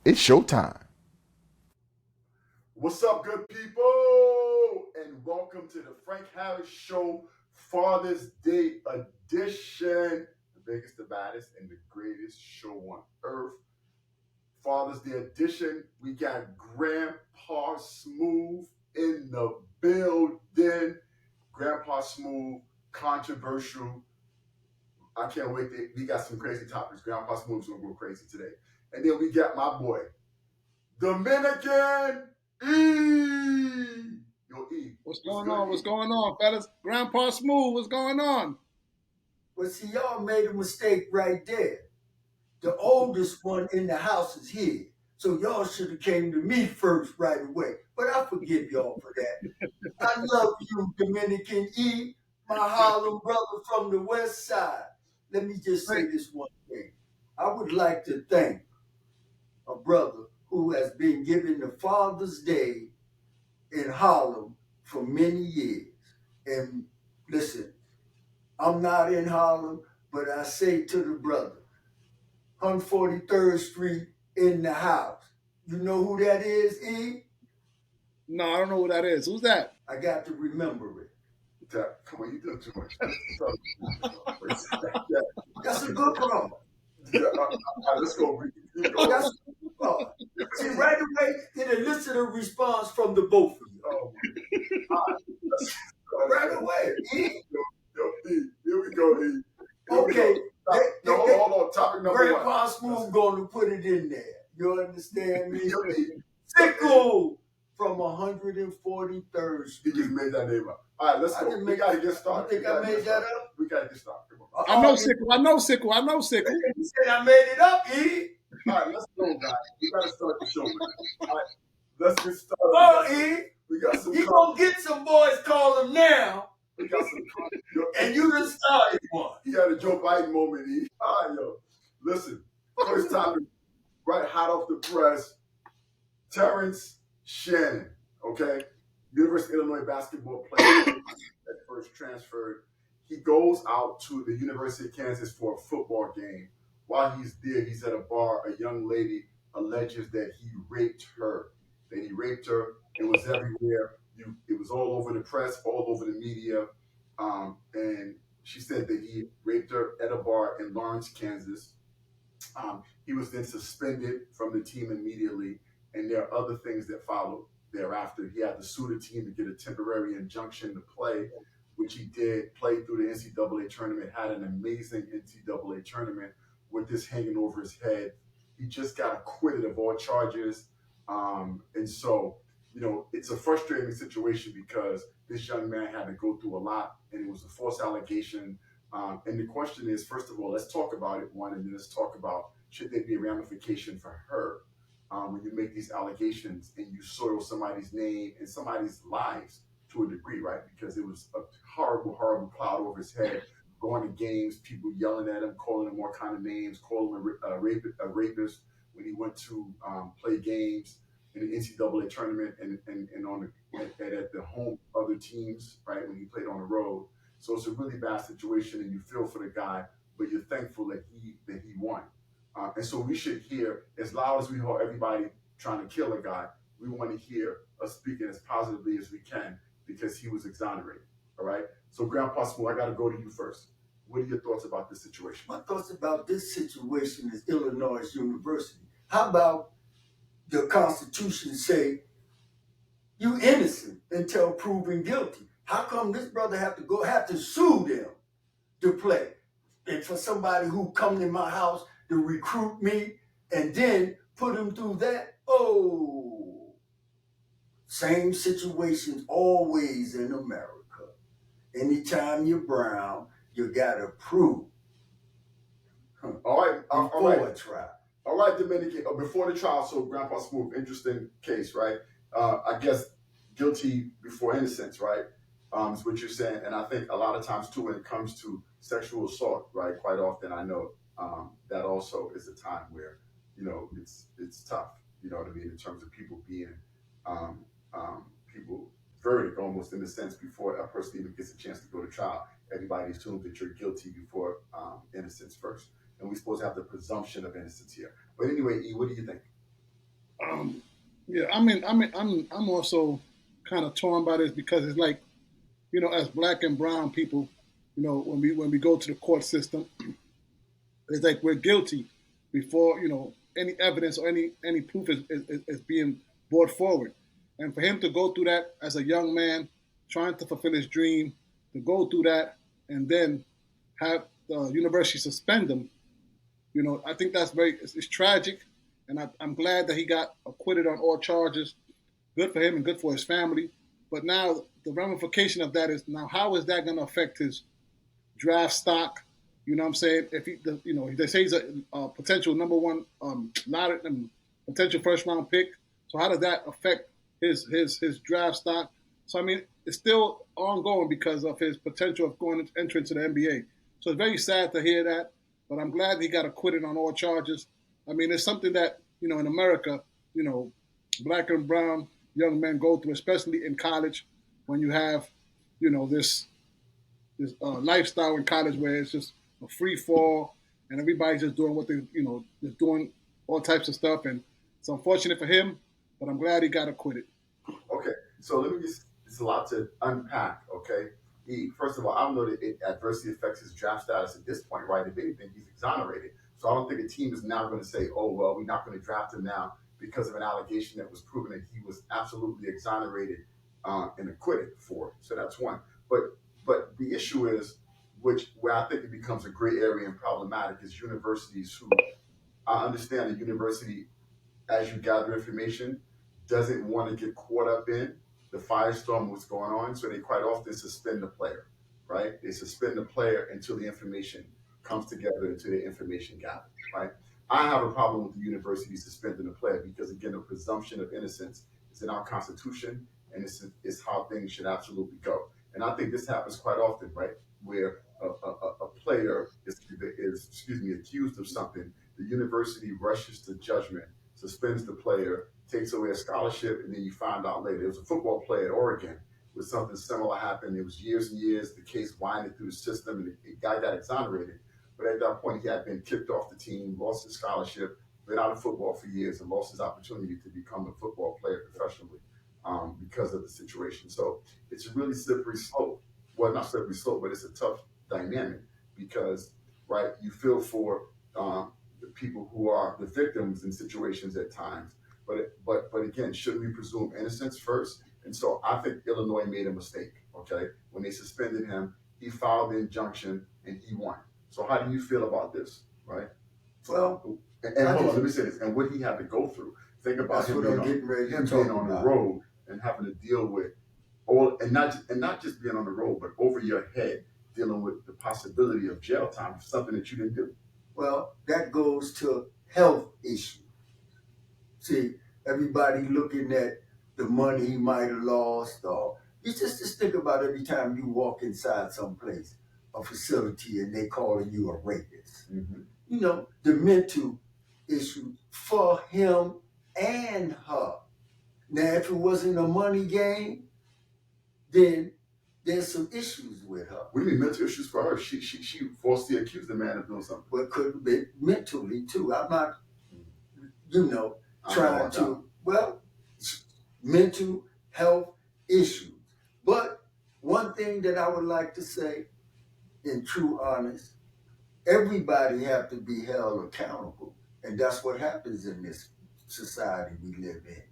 It's showtime. What's up, good people? And welcome to the Frank Harris Show Father's Day edition. The biggest, the baddest, and the greatest show on earth. Father's Day edition. We got Grandpa Smooth in the building. Grandpa Smooth, controversial. I can't wait. We got some crazy topics. Grandpa Smooth's gonna go crazy today. And then we got my boy, Dominican E. Yo, E. What's going on? What's going on, fellas? Grandpa Smooth, what's going on? Well, see, y'all made a mistake right there. The oldest one in the house is here. So y'all should have came to me first right away. But I forgive y'all for that. I love you, Dominican E, my Harlem brother from the west side. Let me just say this one thing. I would like to thank a brother who has been given the Father's Day in Harlem for many years. And listen, I'm not in Harlem, but I say to the brother, 143rd Street in the house. You know who that is, E? No, I don't know who that is. Who's that? I got to remember it. Come on, you doing too much. That's a good one. Let's go. That's a good one. See, right away, it elicited a response from the both of you. Oh, right away, E. Yo, E. Here we go, E. Okay. Hold on. Topic number one. Grandpa Smooth going to put it in there. You understand me? Sickle from 143rd Street. He just made that name up. All right, let's go. We got to get started. You think I made that up? We got to get started. I know Sickle. You said I made it up, E. All right, let's go, guys. We got to start the show, man. All right, let's get started. Oh, E. We got some. You gonna get some boys call him now. We got some. And you done started one. He had a Joe Biden moment, E. All right, yo. Listen, first topic, right hot off the press, Terrence Shannon, okay? University of Illinois basketball player that first transferred. He goes out to the University of Kansas for a football game. While he's there, he's at a bar. A young lady alleges that he raped her. It was everywhere. It was all over the press, all over the media. And she said that he raped her at a bar in Lawrence, Kansas. He was then suspended from the team immediately, and there are other things that followed thereafter. He had to sue the team to get a temporary injunction to play, which he did, played through the NCAA tournament, had an amazing NCAA tournament with this hanging over his head. He just got acquitted of all charges. And so, it's a frustrating situation because this young man had to go through a lot, and it was a false allegation. And the question is, first of all, let's talk about it, one, and then let's talk about should there be a ramification for her when you make these allegations and you soil somebody's name and somebody's lives to a degree, right? Because it was a horrible, horrible cloud over his head, going to games, people yelling at him, calling him all kind of names, calling him a rapist when he went to play games in the NCAA tournament and at the home other teams, right, when he played on the road. So it's a really bad situation, and you feel for the guy, but you're thankful that he won. And so we should hear, as loud as we hear everybody trying to kill a guy, we want to hear us speaking as positively as we can because he was exonerated. All right. So Grandpa Smooth, I got to go to you first. What are your thoughts about this situation? My thoughts about this situation is Illinois University. How about the Constitution say you innocent until proven guilty? How come this brother have to sue them to play? And for somebody who come to my house to recruit me and then put him through that? Oh, same situations always in America. Anytime you're brown, you gotta prove. All right. Before a trial. All right, Dominican. Before the trial, so Grandpa Smooth, interesting case, right? I guess guilty before innocence, right? Is what you're saying. And I think a lot of times, too, when it comes to sexual assault, right, quite often I know that also is a time where, it's tough, you know what I mean, in terms of people being, people verdict almost in a sense before a person even gets a chance to go to trial. Everybody assumes that you're guilty before innocence first. And we're supposed to have the presumption of innocence here. But anyway, E, what do you think? Um, yeah, I'm also kind of torn by this because it's like, as black and brown people, when we go to the court system, it's like we're guilty before any evidence or any proof is being brought forward, and for him to go through that as a young man trying to fulfill his dream, to go through that and then have the university suspend him, I think that's it's tragic, and I'm glad that he got acquitted on all charges. Good for him and good for his family. But now the ramification of that is now how is that going to affect his draft stock? You know what I'm saying? If they say he's a potential number one, not potential first round pick. So how does that affect his draft stock? So I mean, it's still ongoing because of his potential of going entering to the NBA. So it's very sad to hear that, but I'm glad he got acquitted on all charges. I mean, it's something that in America, you know, black and brown young men go through, especially in college, when you have, this lifestyle in college where it's just a free fall and everybody's just doing what they, just doing all types of stuff. And it's unfortunate for him, but I'm glad he got acquitted. Okay, so let me just, it's a lot to unpack, okay? First of all, I don't know that it adversely affects his draft status at this point, right? If anything, he's exonerated. So I don't think a team is now going to say, oh, well, we're not going to draft him now because of an allegation that was proven that he was absolutely exonerated and acquitted for. So that's one. But the issue is, where I think it becomes a gray area and problematic, is universities who, I understand the university, as you gather information, doesn't want to get caught up in the firestorm what's going on. So they quite often suspend the player, right? They suspend the player until the information comes together, until the information gathers, right? I have a problem with the university suspending the player because, again, the presumption of innocence is in our Constitution, and it's how things should absolutely go. And I think this happens quite often, right? Where a player is excuse me, accused of something, the university rushes to judgment, suspends the player, takes away a scholarship, and then you find out later. There was a football player at Oregon where something similar happened. It was years and years. The case winded through the system, and the guy got exonerated. But at that point, he had been kicked off the team, lost his scholarship, been out of football for years, and lost his opportunity to become a football player professionally because of the situation. So it's a really slippery slope. Well, not slippery slope, but it's a tough dynamic because, right, you feel for the people who are the victims in situations at times. But again, shouldn't we presume innocence first? And so I think Illinois made a mistake. Okay, when they suspended him, he filed the injunction and he won. So how do you feel about this, right? Well, And hold on, let me say this. And what he had to go through. Think about that's him what being I'm getting ready to him talk being on the about. road and having to deal with all, and not just being on the road, but over your head dealing with the possibility of jail time for something that you didn't do. Well, that goes to health issues. See, everybody looking at the money he might have lost, or you just think about every time you walk inside someplace, a facility, and they calling you a rapist. Mm-hmm. You know, the mental issue for him and her. Now, if it wasn't a money game, then there's some issues with her. What do you mean mental issues for her? She falsely accused the man of doing something. But could be mentally too. I'm not, I trying to, well, mental health issues. But one thing that I would like to say, in true honest, everybody have to be held accountable. And that's what happens in this society we live in,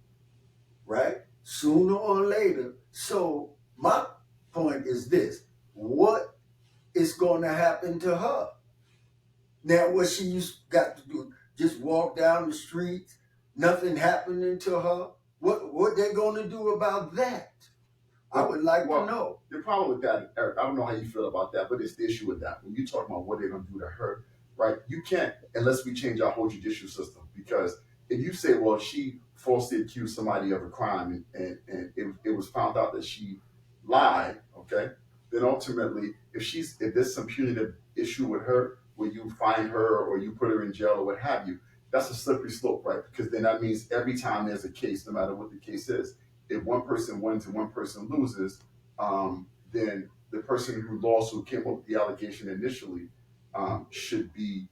right? Sooner or later. So my point is this: what is going to happen to her? Now, what she got to do, just walk down the streets, nothing happening to her? What they going to do about that? I would like to know. The problem with that, Eric, I don't know how you feel about that, but it's the issue with that. When you talk about what they're going to do to her, right? You can't, unless we change our whole judicial system. Because if you say, well, she falsely accused somebody of a crime and it was found out that she lied, okay, then ultimately, if there's some punitive issue with her, where you find her or you put her in jail or what have you, that's a slippery slope, right? Because then that means every time there's a case, no matter what the case is, if one person wins and one person loses, then the person who lost, who came up with the allegation initially, should be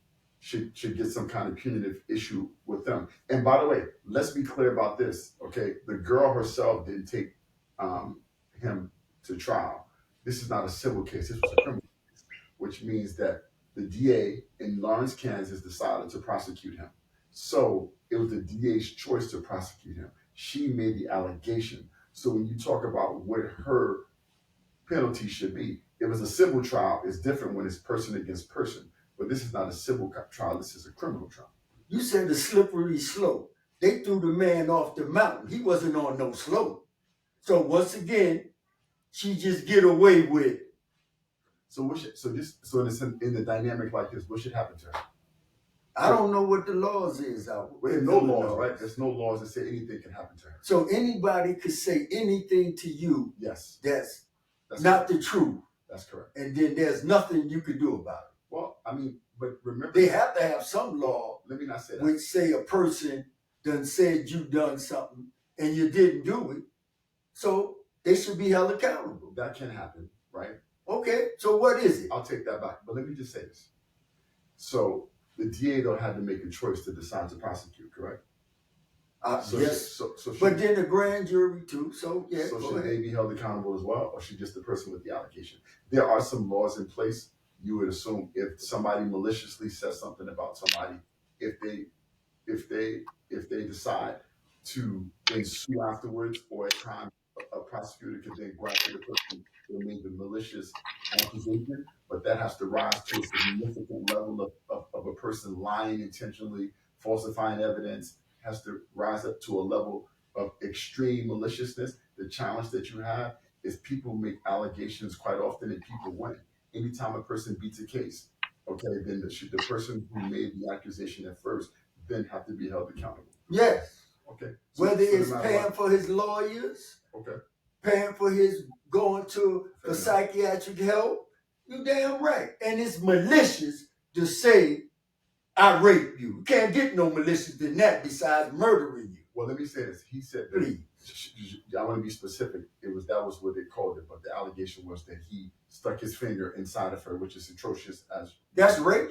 should get some kind of punitive issue with them. And by the way, let's be clear about this, okay? The girl herself didn't take him to trial. This is not a civil case. This was a criminal case, which means that the DA in Lawrence, Kansas, decided to prosecute him. So it was the DA's choice to prosecute him. She made the allegation. So when you talk about what her penalty should be, if it's a civil trial, it's different when it's person against person. But this is not a civil trial. This is a criminal trial. You said the slippery slope. They threw the man off the mountain. He wasn't on no slope. So once again, she just get away with it. So in the dynamic like this, what should happen to her? I don't know what the laws is out. Well, there's no laws, right? There's no laws that say anything can happen to her. So anybody could say anything to you Yes, that's that's not correct. the truth, That's correct. and then there's nothing you can do about it. Well, I mean, but remember, They have to have some law let me not say that. which say a person done said you done something and you didn't do it, so they should be held accountable. That can happen, right? Okay, so what is it? I'll take that back. But let me just say this. So the DA though had to make a choice to decide to prosecute, correct? So Yes, she, but then the grand jury too. So yeah, so go should ahead. they be held accountable as well, or should just the person with the allegation? There are some laws in place. You would assume if somebody maliciously says something about somebody, if they decide to then sue afterwards, or at times a prosecutor could then grant the person who made the malicious accusation, but that has to rise to a significant level of a person lying intentionally, falsifying evidence, has to rise up to a level of extreme maliciousness. The challenge that you have is people make allegations quite often and people win. Anytime a person beats a case, okay, then the person who made the accusation at first then have to be held accountable. Yes, Okay. whether it's no matter paying what- for his lawyers, Okay. paying for his going to Fair enough. psychiatric help, you damn right. And it's malicious to say I raped you. You can't get no malicious than that besides murdering you. Well, let me say this. He said that. Please. I want to be specific. That was what they called it, but the allegation was that he stuck his finger inside of her, which is atrocious as That's rape.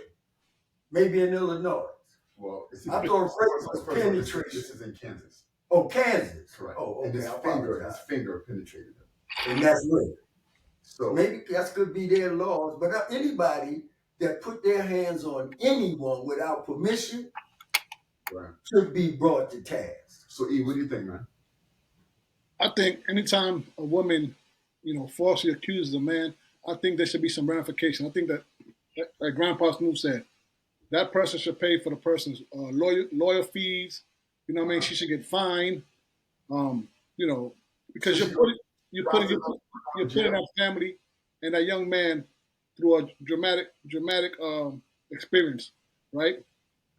Maybe in Illinois. well. It's I thought rape was penetration. This is in Kansas, Oh, Kansas. correct? Oh, And okay. his I finger apologize. penetrated her. And that's rape. So Maybe that could be their laws, but anybody that put their hands on anyone without permission right. should be brought to task. So E, what do you think, man? I think anytime a woman, falsely accuses a man, I think there should be some ramification. I think that, like Grandpa Snoop said, that person should pay for the person's lawyer fees. You know what I mean? She should get fined. Because So you're putting that family and that young man through a dramatic experience, right?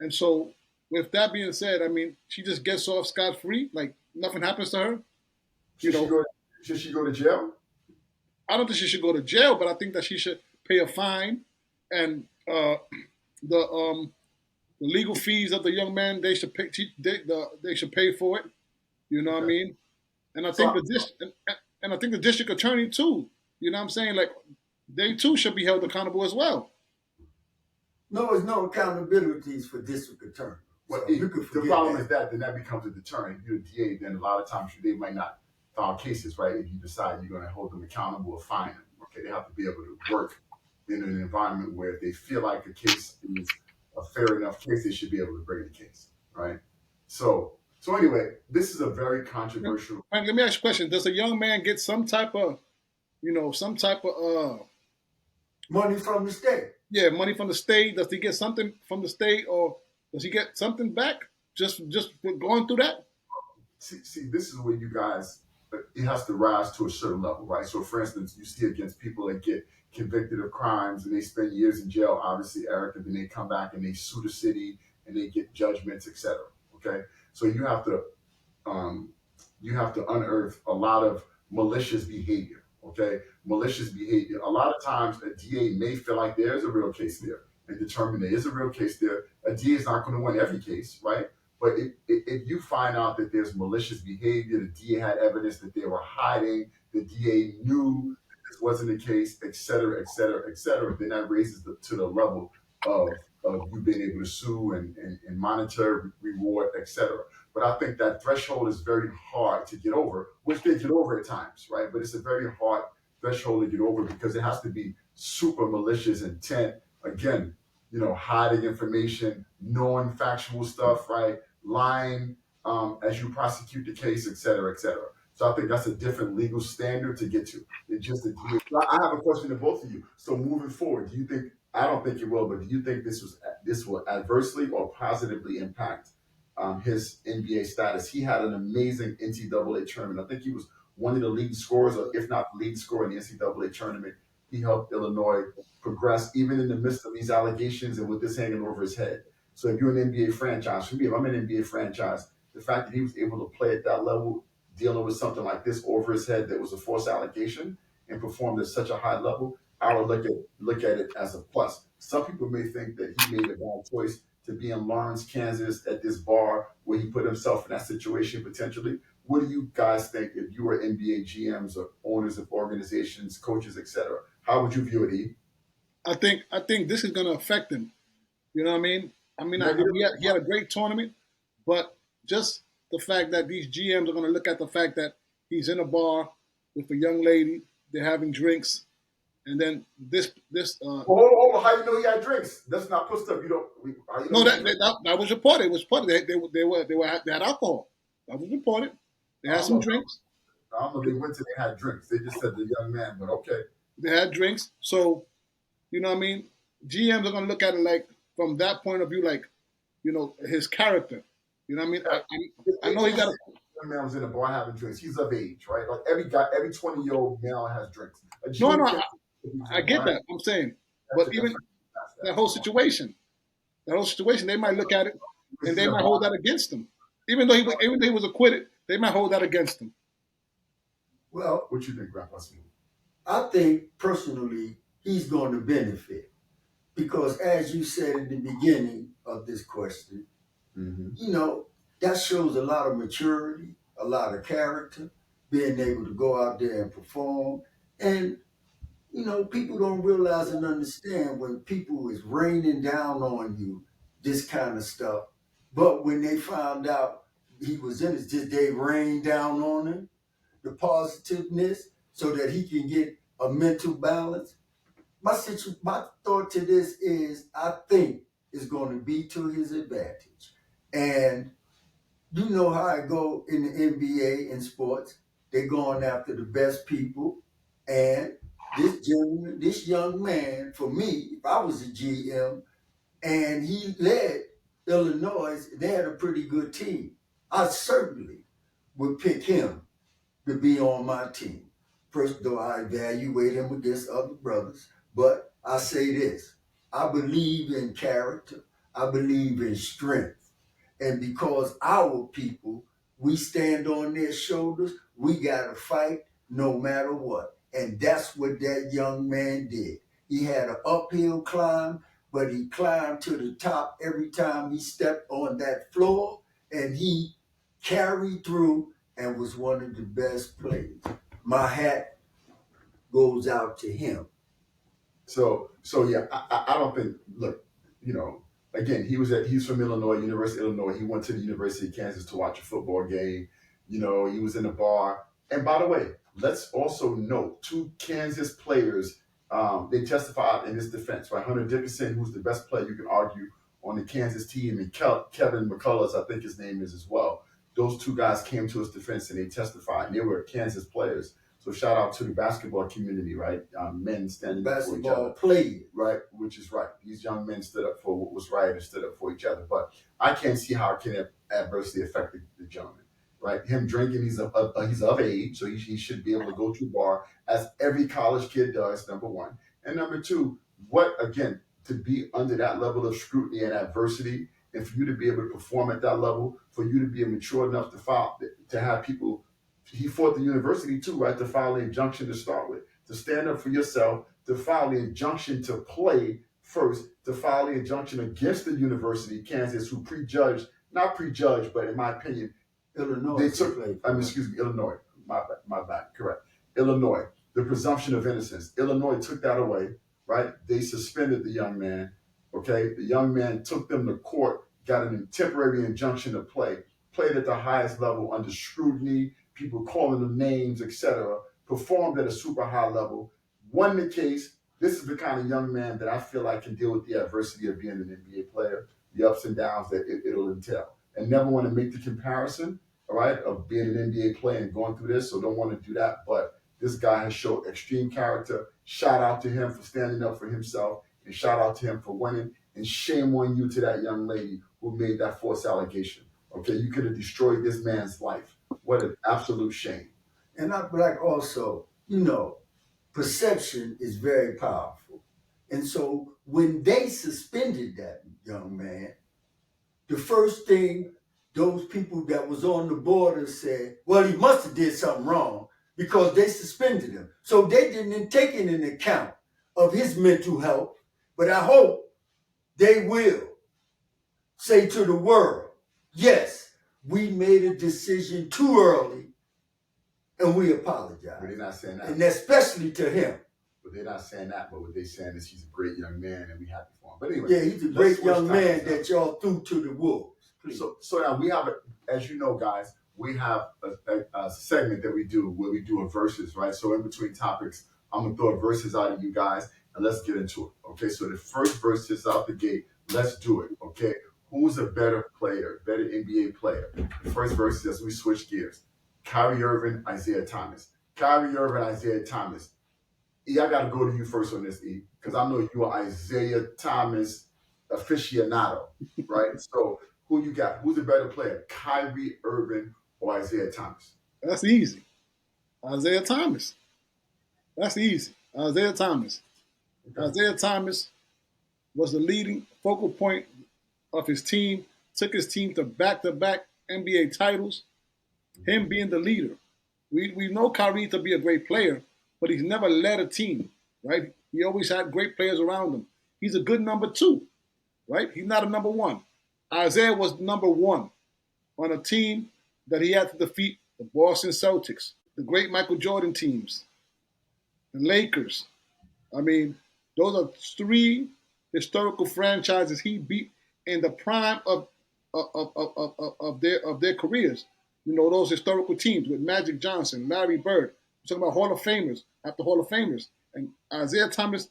And so, with that being said, I mean, she just gets off scot free, like nothing happens to her. Should she go to jail? I don't think she should go to jail, but I think that she should pay a fine, and the legal fees of the young man they should pay. They should pay for it. You know what I mean? And I think I think the district attorney too. You know what I'm saying? Like they too should be held accountable as well. No, there's no accountabilities for district attorney. Well, So E, you could the forget problem that. is that then that becomes a deterrent. If you're a DA, then a lot of times they might not file cases, right? If you decide you're going to hold them accountable or fine them, okay, they have to be able to work in an environment where if they feel like a case is a fair enough case, they should be able to bring the case, right? So anyway, this is a very controversial. And let me ask you a question: does a young man get some type of Money from the state. money from the state? Does he get something from the state, or does he get something back just for going through that? See, this is where you guys, it has to rise to a certain level, right? So, for instance, you see against people that get convicted of crimes and they spend years in jail, obviously, Eric, and then they come back and they sue the city and they get judgments, etc. Okay, so you have to unearth a lot of malicious behavior. Okay, malicious behavior. A lot of times, a DA may feel like there's a real case there and determine there is a real case there. A DA is not going to win every case, right? But if you find out that there's malicious behavior, the DA had evidence that they were hiding, the DA knew that this wasn't the case, et cetera, et cetera, et cetera, then that raises to the level of you being able to sue and monetary reward, etc. But I think that threshold is very hard to get over, which they get over at times, right? But it's a very hard threshold to get over because it has to be super malicious intent. Again, hiding information, knowing factual stuff, right? Lying as you prosecute the case, et cetera, et cetera. So I think that's a different legal standard to get to. I have a question to both of you. So moving forward, do you think? I don't think it will, but do you think this will adversely or positively impact his NBA status? He had an amazing NCAA tournament. I think he was one of the leading scorers, or if not the leading scorer in the NCAA tournament. He helped Illinois progress, even in the midst of these allegations and with this hanging over his head. So if you're an NBA franchise, for me, if I'm an NBA franchise, the fact that he was able to play at that level, dealing with something like this over his head that was a false allegation and performed at such a high level, I would look at it as a plus. Some people may think that he made a bad choice to be in Lawrence, Kansas at this bar where he put himself in that situation potentially. What do you guys think if you were NBA GMs or owners of organizations, coaches, etc.? How would you view it, E? I think this is going to affect him. You know what I mean? He had a great tournament, but just the fact that these GMs are going to look at the fact that he's in a bar with a young lady, they're having drinks, and then this. Oh, how you know he had drinks? That's not put stuff. You don't. How you know No, he had drinks? that was reported. It was reported. They had alcohol. That was reported. They I had don't some know. drinks. I don't know. They went to. They had drinks. They just said the young man, but okay. They had drinks. So you know what I mean. GMs are going to look at it like from that point of view, like his character. You know what I mean? I know he got. Young man was in a bar having drinks. He's of age, right? Like every guy, every 20-year-old male has drinks. A No, GM no, can't. I get that. I'm saying, That's but it. even That's that whole situation, they might look at it and This they is a might bar. hold that against him. Even though he was acquitted, they might hold that against him. Well, What you think, Grandpa Smooth? I think personally he's going to benefit because, as you said in the beginning of this question, Mm-hmm. that shows a lot of maturity, a lot of character, being able to go out there and perform. And, people don't realize and understand when people is raining down on you, this kind of stuff. But when they found out he was in it, did they rain down on him? The positiveness so that he can get a mental balance. My thought to this is I think it's going to be to his advantage. And you know how I go in the NBA in sports. They're going after the best people. And this young man, for me, if I was a GM and he led Illinois, they had a pretty good team. I certainly would pick him to be on my team. First, though I evaluate him against other brothers, but I say this: I believe in character. I believe in strength, and because our people, we stand on their shoulders. We gotta fight no matter what, and that's what that young man did. He had an uphill climb, but he climbed to the top every time he stepped on that floor, and he carried through and was one of the best players. My hat goes out to him. So yeah, I don't think. Look, again, he's from Illinois, University of Illinois. He went to the University of Kansas to watch a football game. He was in a bar. And by the way, let's also note two Kansas players. They testified in his defense. Right, Hunter Dickinson, who's the best player you can argue on the Kansas team, and Kevin McCullough, I think his name is as well. Those two guys came to his defense and they testified. And they were Kansas players. So shout out to the basketball community, right? Men standing up for each other, Basketball players. right? Which is right. These young men stood up for what was right and stood up for each other. But I can't see how it can adversely affect the gentleman, right? Him drinking, he's of age, so he should be able to go to a bar as every college kid does. Number one, and number two, what again to be under that level of scrutiny and adversity, and for you to be able to perform at that level, for you to be mature enough to have people. He fought the university too, right? To file the injunction to start with, to stand up for yourself, to file the injunction to play first, to file the injunction against the University of Kansas, who not prejudged, but in my opinion, Illinois. they took. Excuse me, Illinois. My bad. Correct. Illinois. The presumption of innocence. Illinois took that away, right? They suspended the young man, Okay, the young man took them to court, got a temporary injunction to play, played at the highest level under scrutiny, people calling them names, etc. Performed at a super high level, won the case. This is the kind of young man that I feel like can deal with the adversity of being an NBA player, the ups and downs that it'll entail, and never want to make the comparison, all right, of being an NBA player and going through this. So don't want to do that. But this guy has showed extreme character. Shout out to him for standing up for himself, and shout out to him for winning. And shame on you to that young lady who made that false allegation. Okay, you could have destroyed this man's life. What an absolute shame. And I'm like, also, perception is very powerful. And so when they suspended that young man, the first thing those people that was on the border said, well, he must have did something wrong because they suspended him. So they didn't take it into account of his mental health. But I hope they will say to the world, yes, we made a decision too early and we apologize. But they're not saying that. And especially to him. But they're not saying that. But what they're saying is he's a great young man and we happy for him. But anyway. Yeah, he's a great young man that y'all threw to the wolves. Please. So now we have, as you know, guys, we have a segment that we do where we do a verses, right? So in between topics, I'm going to throw a verses out at you guys and let's get into it. Okay, so the first verse is out the gate. Let's do it. Okay, who's a better player, better NBA player? The first verse is as we switch gears. Kyrie Irving, Isaiah Thomas. Kyrie Irving, Isaiah Thomas. E, I got to go to you first on this, E, because I know you are Isaiah Thomas aficionado, right? So who you got? Who's a better player, Kyrie Irving or Isaiah Thomas? That's easy. Isaiah Thomas. That's easy. Isaiah Thomas. Okay. Isaiah Thomas was the leading focal point of his team, took his team to back-to-back NBA titles, him being the leader. We know Kyrie to be a great player, but he's never led a team, right? He always had great players around him. He's a good number two, right? He's not a number one. Isaiah was number one on a team that he had to defeat the Boston Celtics, the great Michael Jordan teams, the Lakers. I mean, those are three historical franchises he beat in the prime of their careers. You know, those historical teams with Magic Johnson, Larry Bird. I'm talking about Hall of Famers after Hall of Famers. And Isaiah Thomas,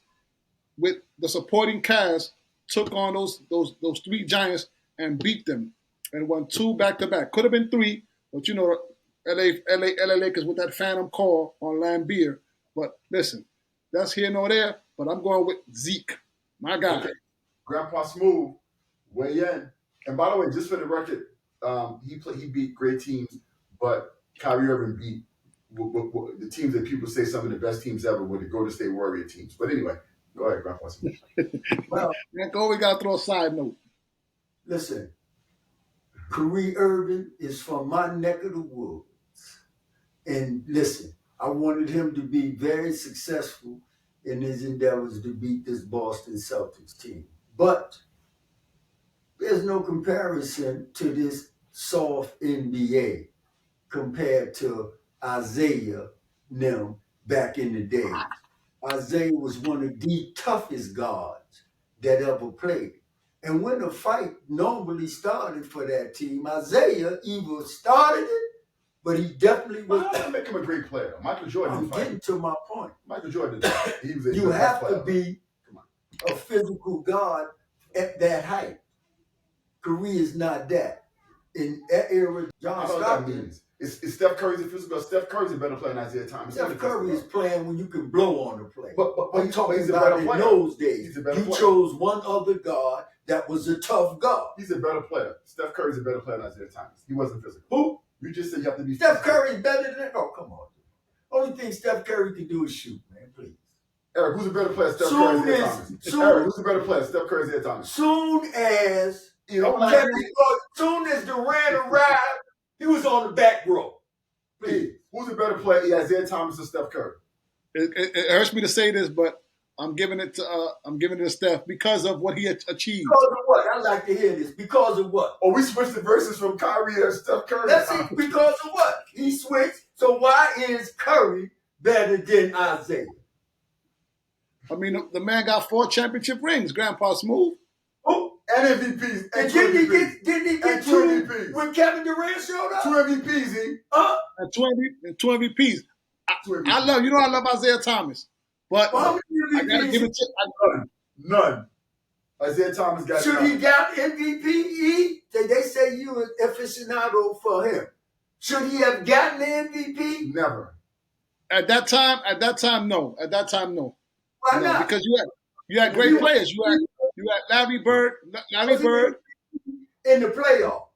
with the supporting cast, took on those three giants and beat them and won two back-to-back. Could have been three, but you know, LA Lakers with that phantom call on Lambeer. But listen, that's here nor there, but I'm going with Zeke, my guy. Okay. Grandpa Smooth, weigh in. And by the way, just for the record, he beat great teams, but Kyrie Irving beat the teams that people say some of the best teams ever were the Golden State Warrior teams. But anyway, go ahead, Grandpa Smooth. Well, we got to throw a side note. Listen, Kyrie Irving is from my neck of the woods. And listen, I wanted him to be very successful in his endeavors to beat this Boston Celtics team. But there's no comparison to this soft NBA compared to Isaiah them back in the day. Isaiah was one of the toughest guards that ever played. And when the fight normally started for that team, Isaiah either started it, but he definitely was. How does that make him a great player? Michael Jordan. I'm getting to my point. Michael Jordan. He was you have to be a physical guard at that height. Kyrie is not that. In that era, John Stockton. Is Steph Curry's a physical? Steph Curry's a better player than Isaiah Thomas. Steph Curry is playing when you can blow on the play. But I'm talking about in those days. You chose one other guard that was a tough guard. He's a better player. Steph Curry's a better player than Isaiah Thomas. He wasn't physical. Who? You just said you have to be Steph Curry's better than that? Oh, come on. Only thing Steph Curry can do is shoot, man, please. Eric, who's a better player, Steph Curry or Isaiah Thomas? Eric, who's a better player, Steph Curry or Isaiah Thomas? Soon as Durant arrived, he was on the back row. Please. Who's a better player, Isaiah Thomas or Steph Curry? It hurts me to say this, but I'm giving it to Steph because of what he achieved. Because of what? I'd like to hear this. Because of what? Oh, we switched the verses from Kyrie to Steph Curry. That's it. Because of what? He switched. So why is Curry better than Isaiah? I mean, the man got 4 championship rings, Grandpa Smooth. And MVPs. And two didn't he MVPs. get And two two MVPs. when Kevin Durant showed up? Two MVPs, E. And two MVPs. Two MVPs. I love Isaiah Thomas, but Well, how many I gotta MVPs? give it to. None. Isaiah Thomas got Should none. he got MVP? They say you an aficionado for him. Should he have gotten the MVP? Never. At that time, no. At that time, no. Why No, not? because you had great players. You had Larry Bird. In the playoffs.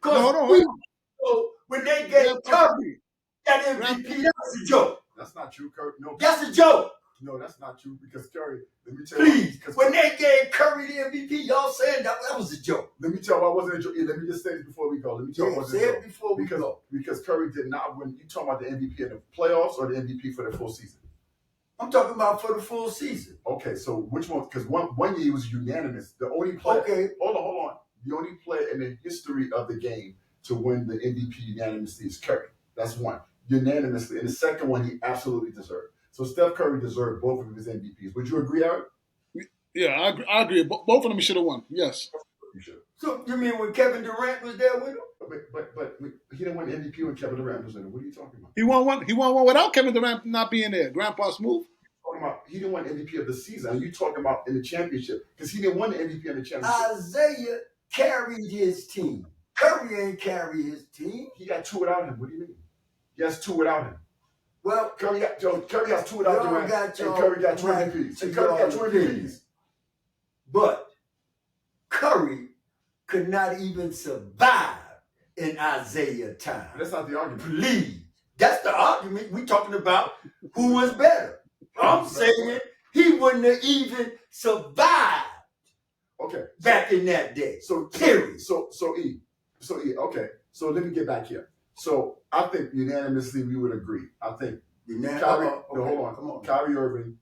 No. When they gave Curry that MVP, that was a joke. That's not true, Curry. No, That's a joke. no, that's not true because Curry. Let me tell you. Please. When they gave Curry the MVP, y'all saying that was a joke. Let me tell you why it wasn't a joke. Let me just say this before we go. Let me tell you why it Say wasn't a it joke. before we go. Because Curry did not win. You talking about the MVP in the playoffs or the MVP for the full season? I'm talking about for the full season. Okay, so which one? Because one year he was unanimous. The only player. Okay. Hold on. The only player in the history of the game to win the MVP unanimously is Curry. That's one. Unanimously. And the second one he absolutely deserved. So Steph Curry deserved both of his MVPs. Would you agree, Eric? Yeah, I agree. Both of them should have won. Yes. You should. So you mean when Kevin Durant was there with him? But he didn't win MVP when Kevin Durant was in it. What are you talking about? He won one without Kevin Durant not being there. Grandpa Smooth. He didn't win MVP of the season. Are you talking about in the championship? Because he didn't win the MVP in the championship. Isaiah carried his team. Curry ain't carry his team. He got two without him. What do you mean? He has two without him. Well, Curry has two without Durant. And Curry got two right MVPs. to And Curry got your two opinion. MVPs. But Curry could not even survive in Isaiah time. That's not the argument. Please. That's the argument. We talking about who was better. I'm saying he wouldn't have even survived Okay. back in that day. So Period. So E. Okay. So let me get back here. So I think unanimously we would agree. I think Kyrie, hold on. Come on. Kyrie Irving,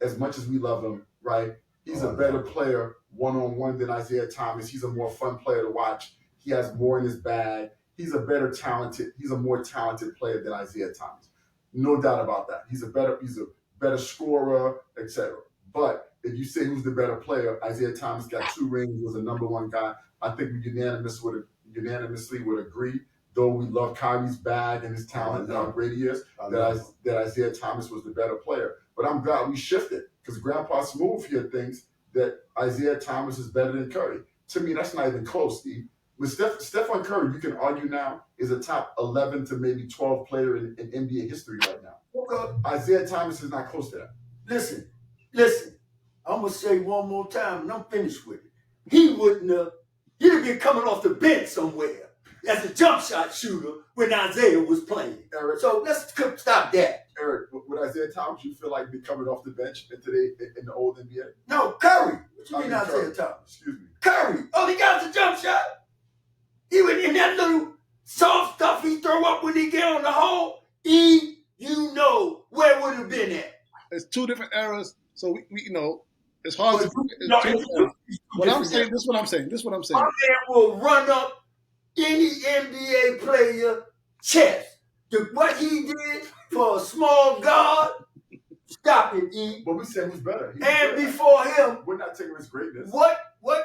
as much as we love him, right? He's a better player one-on-one than Isaiah Thomas. He's a more fun player to watch. He has more in his bag. He's a more talented player than Isaiah Thomas. No doubt about that. He's a better scorer, etc. But if you say who's the better player, Isaiah Thomas got 2 rings, was a number 1 guy. I think we unanimously would agree, though we love Kyrie's bag and his talent and how great he is, that Isaiah Thomas was the better player. But I'm glad we shifted because Grandpa Smooth here thinks that Isaiah Thomas is better than Curry. To me, that's not even close, Steve. With Stephen Curry, you can argue now, is a top 11 to maybe 12 player in NBA history right now. Okay. Isaiah Thomas is not close to that. Listen. I'm going to say one more time and I'm finished with it. He'd be coming off the bench somewhere as a jump shot shooter when Isaiah was playing. Eric, So let's stop that. Eric, with Isaiah Thomas, you feel like be coming off the bench in the old NBA? No, Curry. What you mean I mean, Isaiah Curry. Thomas? Excuse me. Curry. All he got is a jump shot. He was in that little soft stuff he throw up when he get on the hole. Where would have been at? It's 2 different eras, so we it's hard to. No, What I'm saying. This is what I'm saying. My man will run up any NBA player chest. What he did for a small guard, stop it, E. But we said who's better. He's And better. before him, We're not taking his greatness. what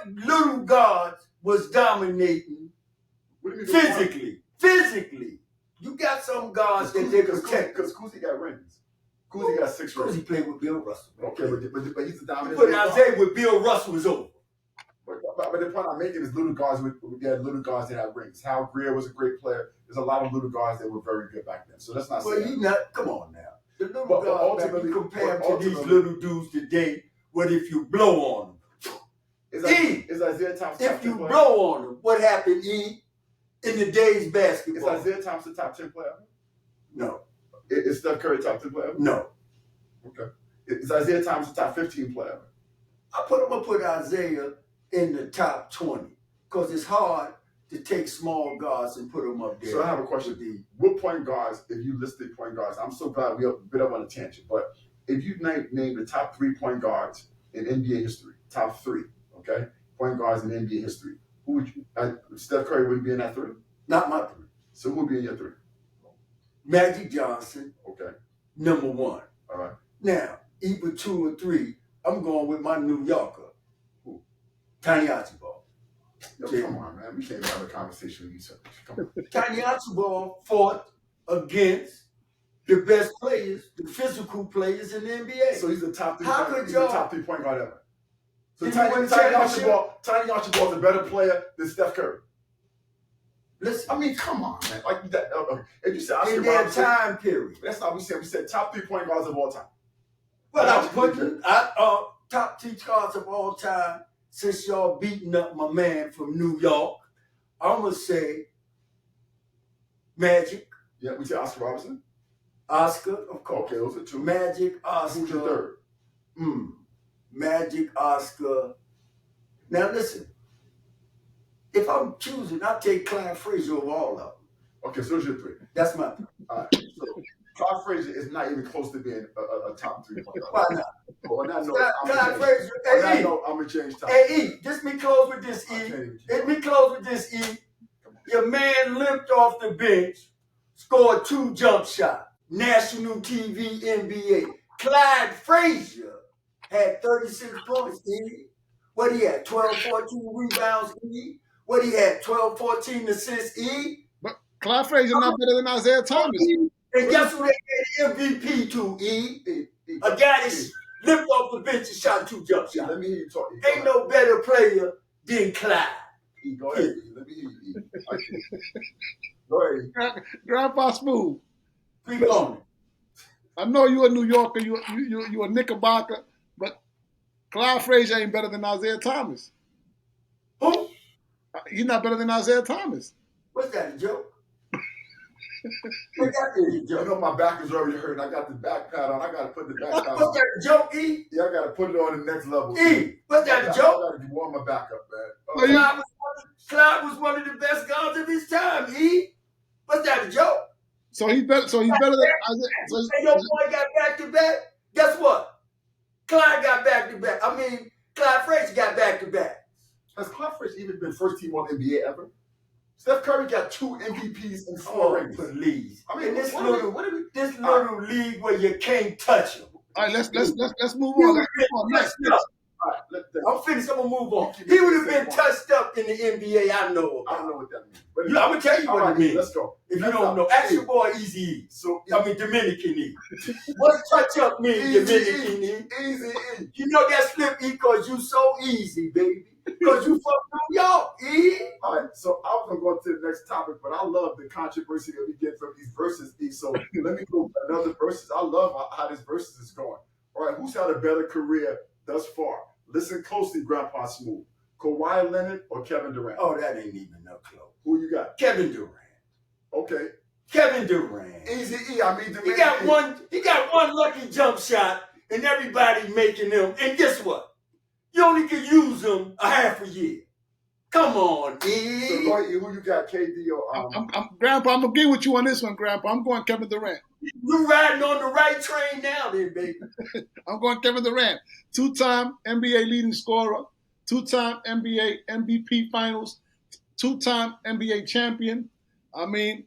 little guards was dominating What do you mean? physically? You got some guards that they protect. Because Kuzi got rings. Kuzi got 6 Because rings. he played with Bill Russell. Okay, but he's the dominant. But Isaiah with Bill Russell was over. But the point I'm making is little guards that have rings. Hal Greer was a great player. There's a lot of little guards that were very good back then. So let's not say that. Come on now. The little But guards back, you compare them to these little dudes today, what if you blow on them? Is Isaiah Thomas top If 10 you player? blow on them, what happened, E, in the day's Is basketball? Isaiah Thomas the top 10 player? No. Is Steph Curry top 10 player? No. Okay. Is Isaiah Thomas the top 15 player? I'm gonna put Isaiah in the top 20 because it's hard to take small guards and put them up there. So I have a question. What point guards, if you listed point guards, I'm so glad we have a bit up on a tangent, but if you name the top 3 point guards in NBA history, top 3, okay? Point guards in NBA history, who would you, Steph Curry wouldn't be in that 3? Not my 3. So who would be in your 3? Magic Johnson, Okay. number 1. All right. Now, either 2 or 3, I'm going with my New Yorker. Who? Tiny Archibald. Yo, come on, man. We can't have a conversation with each other. Come on. Tiny Archibald fought against the best players, the physical players in the NBA. So he's the top three. How point, could he's the y'all- top 3-point guard ever. So Did he win Tiny, the Tiny championship? Archibald's a better player than Steph Curry. Listen, I mean, come on, man. Like that. If you said in Oscar their Robertson, time period. that's not what we said. We said top 3-point guards of all time. Well, That's I'm what we putting top 2 cards of all time. Since y'all beating up my man from New York, I'm gonna say Magic, Yeah, we said Oscar Robertson. Oscar, of course. Okay, those are 2. Magic, Oscar. Who's your third? Magic, Oscar. Now listen, if I'm choosing, I'll take Clyde Frazier over all of them. Okay, so who's your 3? That's my three. All right. So Clyde Frazier is not even close to being a top 3-point guard. Why not? On that note, Clyde Frazier, on that hey, E. note, I'm gonna change topic. Hey, E, just me close with this, I E. can't even keep Let up. me close with this, E. Your man limped off the bench, scored 2 jump shots. National TV, NBA. Clyde Frazier had 36 points, E. What he had? 12, 14 rebounds, E. What he had? 12, 14 assists, E. But Clyde Frazier not better than Isaiah Thomas. And guess who they gave the MVP to, E? E, A guy that limped off the bench and shot 2 jump shots. let me hear you talk. E, Ain't no better player than Clyde. E, go ahead. E. Let me hear you. E. Go ahead. Grandpa Smooth. Keep on. I know you a New Yorker, you a Knickerbocker, but Clyde Frazier ain't better than Isaiah Thomas. Who? He's not better than Isaiah Thomas. What's that, a joke? What's that a You joke? know my back is already hurting. I got the back pad on. I got to put the back pad What's on. that a joke, E? Yeah, I got to put it on the next level. E, what's that a I joke? got to warm my back up, man. Oh, you- Clyde was one of the best guards of his time, E. What's that a joke? So he's better than Isaiah. And your boy got back to back. Guess what? Clyde got back to back. I mean, Clyde Frazier got back to back. Has Clyde Frazier even been first team all NBA ever? Steph Curry got 2 MVPs and 4 rings. Please. I mean, In this what are we- little, this little league where you can't touch him. All right, let's move He on. Let's would move have been on. Next. touched up. All right, I'm finished. I'm gonna move on. He would have been touched up in the NBA. I know I don't about. know what that means. But I'm gonna tell you all what right, it means. let's go. If you Let's don't go. know, ask your boy Easy E. So I mean Dominican E. What's touch up mean, Dominican E? Easy E. You know that slip E because you so easy, baby. Because you from New York, E. All right, so I was gonna go to the next topic, but I love the controversy that we get from these verses. E. So let me go to another verses. I love how this verses is going. All right, who's had a better career thus far? Listen closely, Grandpa Smooth. Kawhi Leonard or Kevin Durant? Oh, that ain't even no close. Who you got? Kevin Durant. Okay, Kevin Durant. Easy E. I mean, He got one lucky jump shot, and everybody making them. And guess what? You only can use them a half a year. Come on, So E. go ahead, E. Who you got? KD or Grandpa, I'm gonna agree with you on this one, Grandpa. I'm going Kevin Durant. You riding on the right train now, then, baby. I'm going Kevin Durant. 2-time NBA leading scorer, 2-time NBA MVP Finals, 2-time NBA champion. I mean,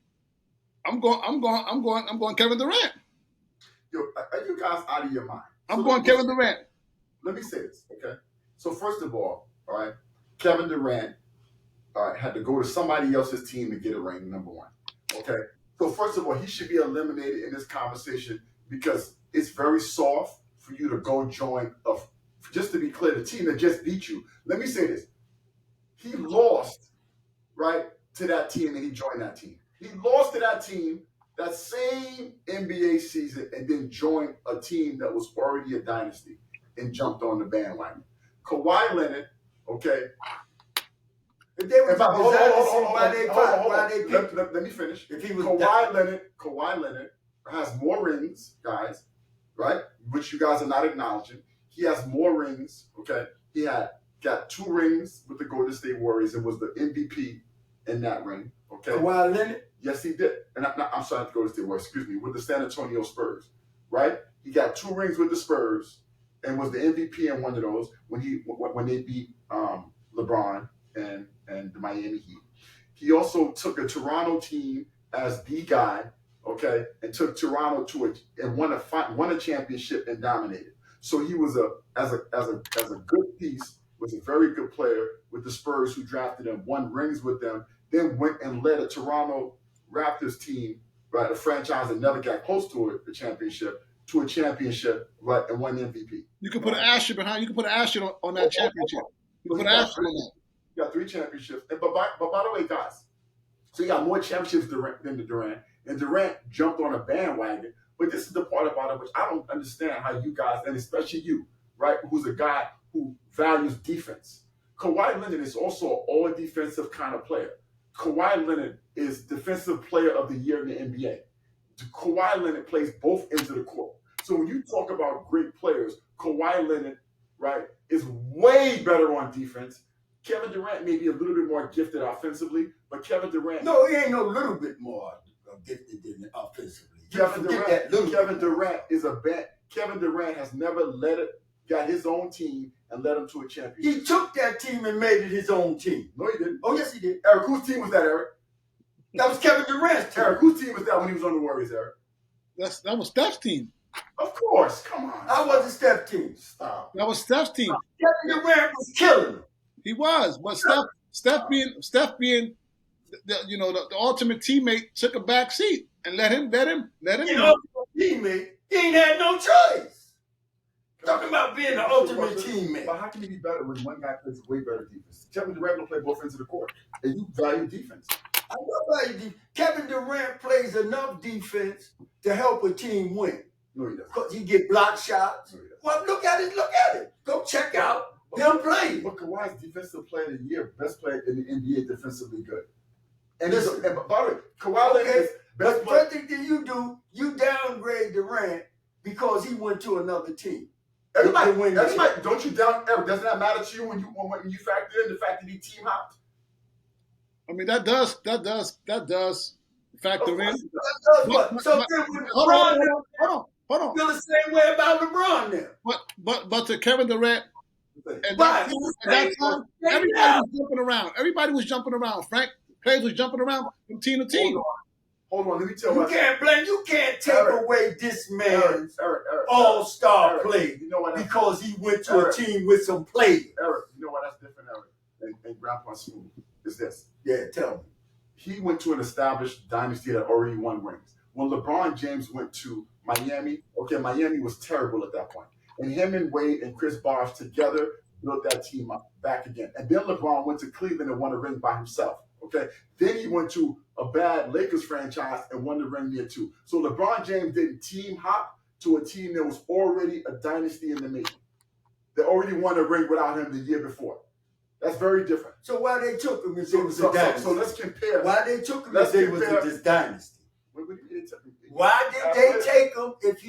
I'm going Kevin Durant. Yo, are you guys out of your mind? I'm So going let me- Kevin Durant. Let me say this, okay? So first of all right, Kevin Durant, all right, had to go to somebody else's team to get a ring, number one. Okay? So first of all, he should be eliminated in this conversation because it's very soft for you to go join just to be clear, the team that just beat you. Let me say this. He lost, right, to that team and he joined that team. He lost to that team that same NBA season and then joined a team that was already a dynasty and jumped on the bandwagon. Kawhi Leonard, okay. If they was In fact, hold on, why they picked let me finish. if he was Kawhi Leonard has more rings, guys, right? Which you guys are not acknowledging. He has more rings, okay? He got 2 rings with the Golden State Warriors and was the MVP in that ring, okay? Kawhi Leonard. Yes, he did. And I'm sorry, the Golden State Warriors, excuse me, with the San Antonio Spurs, right? He got 2 rings with the Spurs and was the MVP in one of those when they beat LeBron and the Miami Heat. He also took a Toronto team as the guy, okay, and took Toronto and won a championship and dominated. So he was as a good piece was a very good player with the Spurs, who drafted him, won rings with them, then went and led a Toronto Raptors team, right, a franchise that never got close to a championship, right, and won the MVP. You can put an asterisk behind. You can put an asterisk on that championship. You can put an asterisk on that. You got 3 championships. But by the way, guys, so you got more championships than the Durant, and Durant jumped on a bandwagon. But this is the part about it which I don't understand how you guys, and especially you, right, who's a guy who values defense. Kawhi Leonard is also an all-defensive kind of player. Kawhi Leonard is Defensive Player of the Year in the NBA. Kawhi Leonard plays both ends of the court. So when you talk about great players, Kawhi Leonard, right, is way better on defense. Kevin Durant may be a little bit more gifted offensively, but Kevin Durant... No, he ain't no little bit more gifted than offensively. Kevin Durant is a bad... Kevin Durant has never got his own team and led him to a championship. He took that team and made it his own team. No, he didn't. Oh, yes, he did. Eric, whose team was that, Eric? That was Kevin Durant's team. Eric, whose team was that when he was on the Warriors, Eric? That was Steph's team. Of course. Come on. I wasn't Steph's team. Stop. That was Steph's team. Kevin Durant was killing him. He was, but Steph being the ultimate teammate took a back seat and let him. You know, teammate, he ain't had no choice. Talking about being the ultimate teammate. But how can he be better when one guy plays way better defense? Kevin Durant will play both ends of the court, and you value defense. I know value defense. Kevin Durant plays enough defense to help a team win. No, he doesn't. Because he get block shots. No, he doesn't. Well, look at it. Go check out him play. But Kawhi's Defensive Player of the Year, best player in the NBA, defensively good. And Listen, by the way, Kawhi Leonard is best but player. first thing that you do, you downgrade Durant because he went to another team. Everybody, don't you down? Doesn't that matter to you when you factor in the fact that he team hopped? I mean, that does factor in. So then with LeBron, Hold on. feel the same way about LeBron now. But to Kevin Durant, at that time, everybody was jumping around. Frank Page was jumping around from team to team. Hold on, let me tell you. You can't take away this man's all-star play because he went to a team with some players. Eric, you know why that's different, Eric, and Grandpa Smooth is this. Yeah, tell me. He went to an established dynasty that already won rings. When LeBron James went to Miami, Miami was terrible at that point. And him and Wade and Chris Bosh together built that team up back again. And then LeBron went to Cleveland and won a ring by himself. Okay. Then he went to a bad Lakers franchise and won the ring there too. So LeBron James didn't team hop to a team that was already a dynasty in the making. They already won a ring without him the year before. That's very different. So why they took him if they was a dynasty? So let's compare. Why they took him if they was this dynasty? Why did they take him if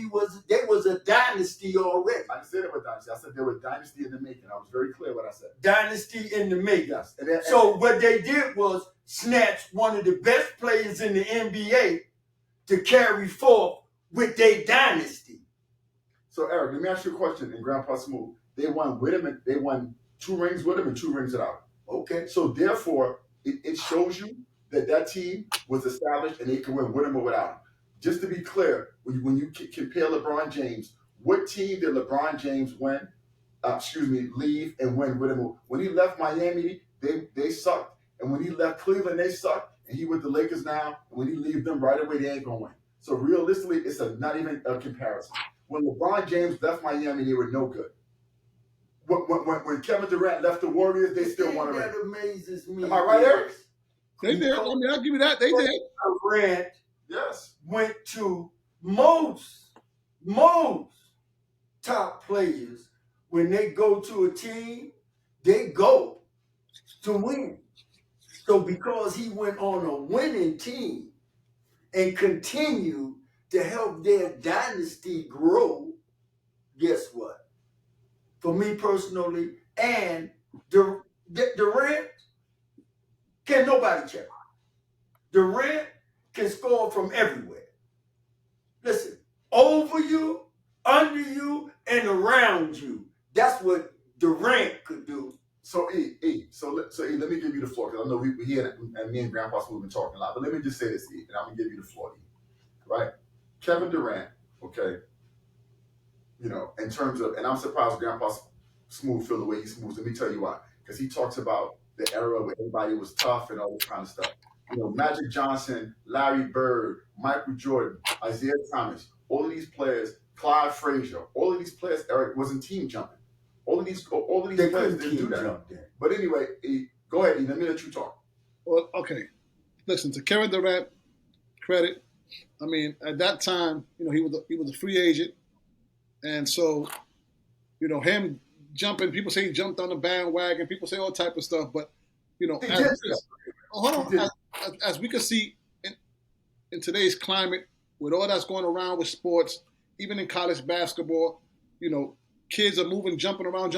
they was a dynasty already? I didn't say they were dynasty. I said they were dynasty in the making. I was very clear what I said. Dynasty in the making. Yes. So what they did was snatch one of the best players in the NBA to carry forth with their dynasty. So Eric, let me ask you a question. In Grandpa Smooth, they won with him, and they won 2 rings with him and 2 rings without him. Okay. So therefore, it shows you that team was established and they could win with him or without him. Just to be clear, when you compare LeBron James, what team did LeBron James leave and win with him? When he left Miami, they sucked. And when he left Cleveland, they sucked. And he with the Lakers now, and when he leave them right away, they ain't going to win. So realistically, it's not even a comparison. When LeBron James left Miami, they were no good. When Kevin Durant left the Warriors, they still won a ring. That amazes me. Am I right, Eric? They did. I mean, I'll give you that. They did. Durant went to most top players. When they go to a team, they go to win. So because he went on a winning team and continued to help their dynasty grow, guess what? For me personally, and Durant, can nobody check. Durant can score from everywhere. Listen, over you, under you, and around you. That's what Durant could do. So E, let me give you the floor, because I know he and me and Grandpa Smooth been talking a lot, but let me just say this, E, and I'm gonna give you the floor, E. Right? Kevin Durant, okay, in terms of, and I'm surprised Grandpa Smooth feel the way he smooths. Let me tell you why. Because he talks about the era where everybody was tough and all this kind of stuff. You know, Magic Johnson, Larry Bird, Michael Jordan, Isaiah Thomas, all of these players, Clyde Frazier, all of these players, Eric, wasn't team jumping. All of these They players couldn't didn't do team that. jump then. But anyway, go ahead, E. Let me let you talk. Well, okay. Listen, to Kevin Durant, credit. I mean, at that time, you know, he was a free agent, and so, you know, him jumping. People say he jumped on the bandwagon. People say all type of stuff, but you know, He did stuff. hold He on. did. As we can see in today's climate, with all that's going around with sports, even in college basketball, you know, kids are moving, jumping around.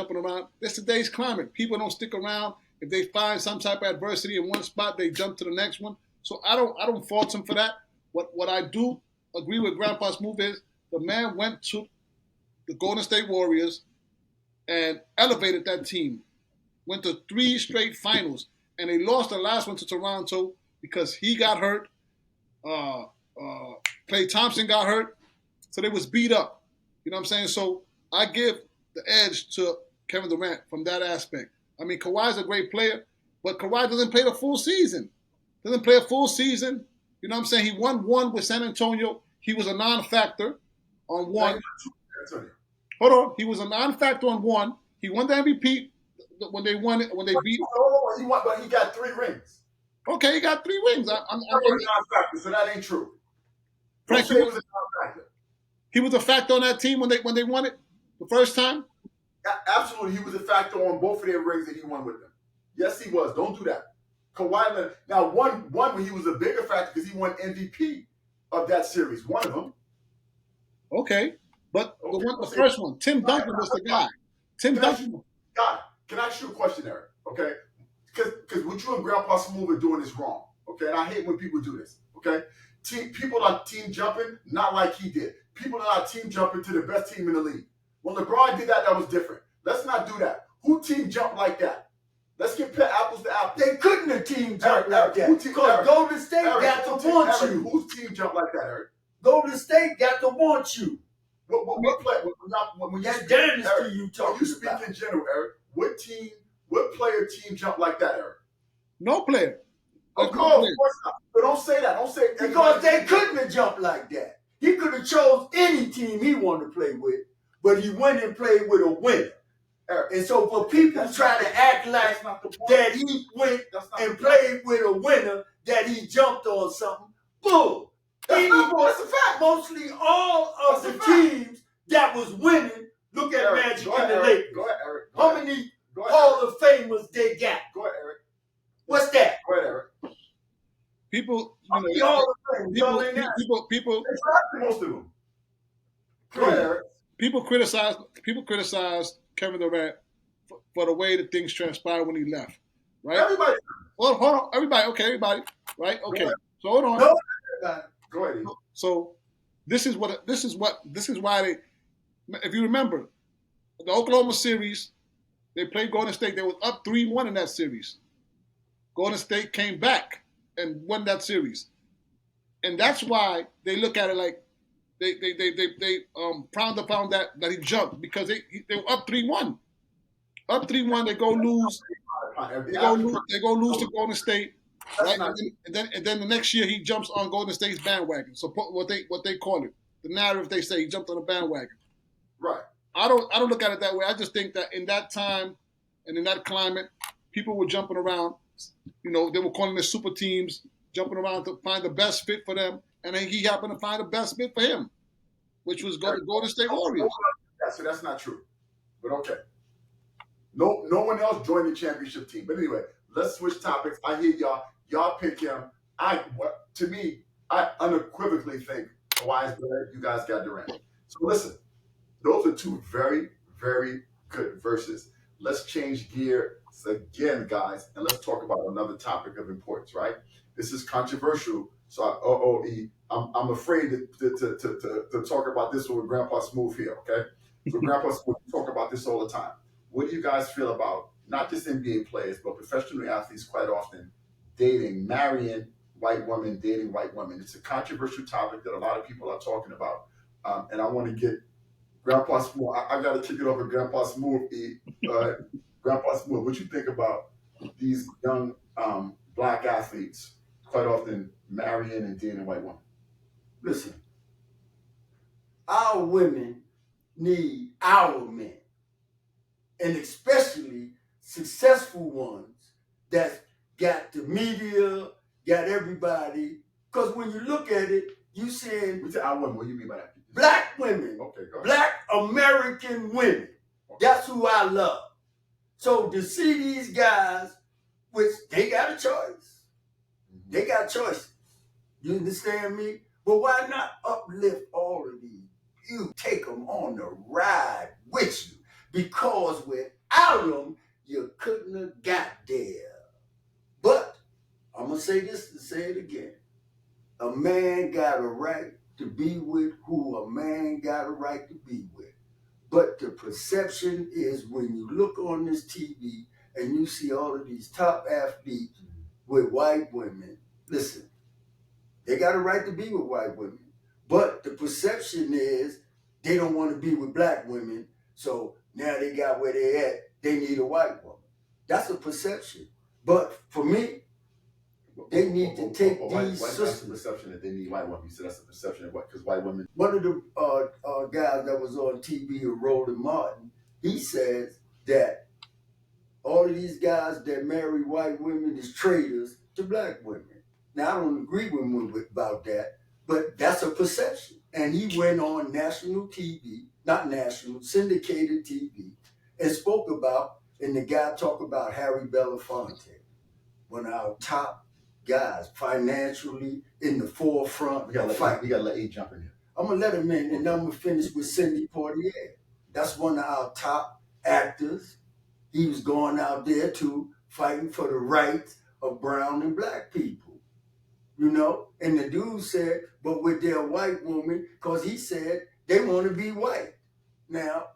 That's today's climate. People don't stick around. If they find some type of adversity in one spot, they jump to the next one. So I don't fault him for that. What I do agree with Grandpa's move is the man went to the Golden State Warriors and elevated that team. Went to 3 straight finals, and they lost the last one to Toronto because he got hurt. Klay Thompson got hurt, so they was beat up. You know what I'm saying? So I give the edge to Kevin Durant from that aspect. I mean, Kawhi's a great player, but Kawhi doesn't play the full season. Doesn't play a full season. You know what I'm saying? He won one with San Antonio. He was a non-factor on one. Hold on. He was a non-factor on one. He won the MVP when they won it, when they beat. He won, but he got 3 rings. Okay, he got 3 rings. So that ain't true. Frank, Don't say it was a non-factor. he was a factor on that team when they won it the first time. Absolutely, he was a factor on both of their rings that he won with them. Yes, he was. Don't do that. Kawhi Leonard now one when he was a bigger factor because he won MVP of that series. One of them. Okay, but the first one, Tim Duncan was the guy. Tim Duncan. God, can I ask you a question, Eric? Okay, because what you and Grandpa Smooth are doing is wrong. Okay, and I hate when people do this. Okay, people are team jumping, not like he did. People are not team jumping to the best team in the league. When LeBron did that, that was different. Let's not do that. Who team jumped like that? Let's compare apples to apples. They couldn't have team jumped like that because Golden State got to want you. Whose team jumped like that, Eric? Golden State got to want you. What play? When that dynasty Eric, you talking you speak about. in general, Eric. What player team jumped like that, Eric? No player. Of course not. But don't say that. Don't say because they couldn't have jumped like that. He could have chose any team he wanted to play with, but he went and played with a winner. And so for people try to act like that he went and played with a winner, that he jumped on something, bull. That's a fact. Mostly all of the teams that was winning, look at Eric, Magic and the Lakers. Go ahead, Eric. How many Hall of Famers they got? Go ahead, Eric. What's that? Go ahead, Eric. People, people. Most of them. Go ahead, Eric. People criticize Kevin Durant for the way that things transpired when he left. Right? Everybody. Well, hold on. Everybody. Okay, everybody. Right? Okay. So hold on. No, everybody. Go ahead. So this is why they, if you remember, the Oklahoma series, they played Golden State. They was up 3-1 in that series. Golden State came back and won that series. And that's why they look at it like they frowned upon that he jumped because they were up 3-1. Up 3-1, they go lose. They go lose to Golden State. Right? And then the next year he jumps on Golden State's bandwagon. So what they call it, the narrative they say he jumped on the bandwagon. Right. I don't look at it that way. I just think that in that time and in that climate, people were jumping around. You know, they were calling it super teams, jumping around to find the best fit for them, and then he happened to find the best fit for him, which was Golden State Warriors. So that's not true. But okay. No one else joined the championship team. But anyway, let's switch topics. I hear y'all. Y'all pick him. To me, I unequivocally think Kawhi is better. You guys got Durant. So listen, those are 2 very, very good verses. Let's change gears again, guys, and let's talk about another topic of importance, right? This is controversial, so I'm afraid to talk about this with Grandpa Smooth here, okay? So Grandpa Smooth, we talk about this all the time. What do you guys feel about not just NBA players, but professional athletes quite often marrying white women, dating white women? It's a controversial topic that a lot of people are talking about, and I want to get Grandpa Smooth, I got to kick it off with Grandpa Smooth. Grandpa Smooth, what you think about these young black athletes quite often marrying and dating white women? Listen, our women need our men, and especially successful ones that got the media, got everybody. Because when you look at it, you saying We say our women, what do you mean by that? black women, Okay, go ahead. black American women. That's who I love. So to see these guys, which they got a choice, they got choices. You understand me? But why not uplift all of these? You take them on the ride with you, because without them, you couldn't have got there. But I'm gonna say this to say it again: a man got a right to be with who a man got a right to be with. But the perception is, when you look on this TV and you see all of these top athletes with white women, listen, they got a right to be with white women. But the perception is they don't want to be with black women. So now they got where they at, they need a white woman. That's a perception. But for me, they need to take these That's sisters. the perception that they need white women. You said that's the perception of what? Because white women. One of the guys that was on TV, Roland Martin, he says that all of these guys that marry white women is traitors to black women. Now, I don't agree with him about that, but that's a perception. And he went on national TV, not national, syndicated TV, and spoke about, and the guy talked about Harry Belafonte, one of our top guys, financially in the forefront. We gotta let A jump in here. I'm gonna let him in, and I'm gonna finish with Cindy Poitier. That's one of our top actors. He was going out there too, fighting for the rights of brown and black people. You know, and the dude said, but with their white woman, because he said they want to be white. Now,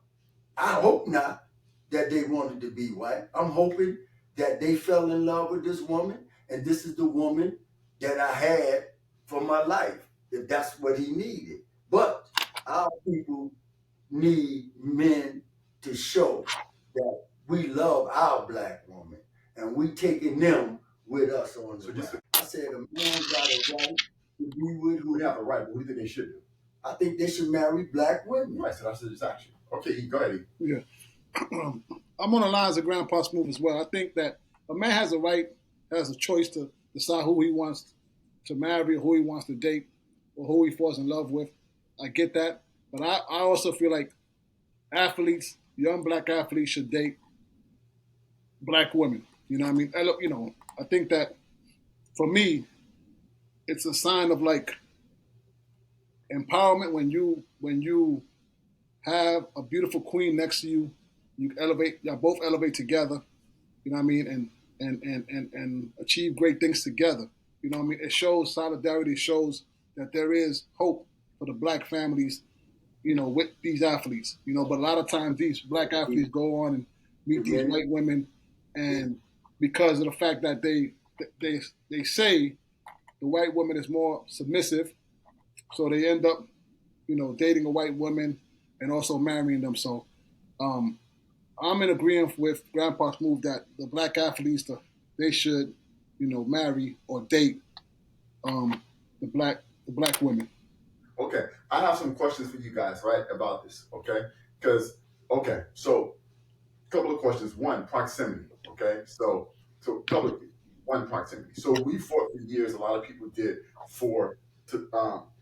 I hope not that they wanted to be white. I'm hoping that they fell in love with this woman, and this is the woman that I had for my life, if that's what he needed. But our people need men to show that we love our black woman, and we taking them with us on the ride. I said a man got a right to be with who. We have a right, but what do you think they should do? I think they should marry black women. Right, so that's his action. Okay, go ahead. Yeah. I'm on the lines of Grandpa Smooth as well. I think that a man has a right, has a choice to decide who he wants to marry, or who he wants to date, or who he falls in love with. I get that. But I also feel like athletes, young black athletes, should date black women. You know what I mean? I think that for me, it's a sign of like empowerment when you have a beautiful queen next to you. Y'all both elevate together. You know what I mean? And achieve great things together. You know what I mean? It shows solidarity. It shows that there is hope for the black families, with these athletes. But a lot of times these black athletes go on and meet these white women, and because of the fact that they say the white woman is more submissive, so they end up, dating a white woman and also marrying them. So I'm in agreement with Grandpa Smooth that the black athletes, they should, marry or date the black women. Okay, I have some questions for you guys, right, about this, okay? So a couple of questions. One, proximity, okay? So publicly, one, proximity. So we fought for years, a lot of people did, to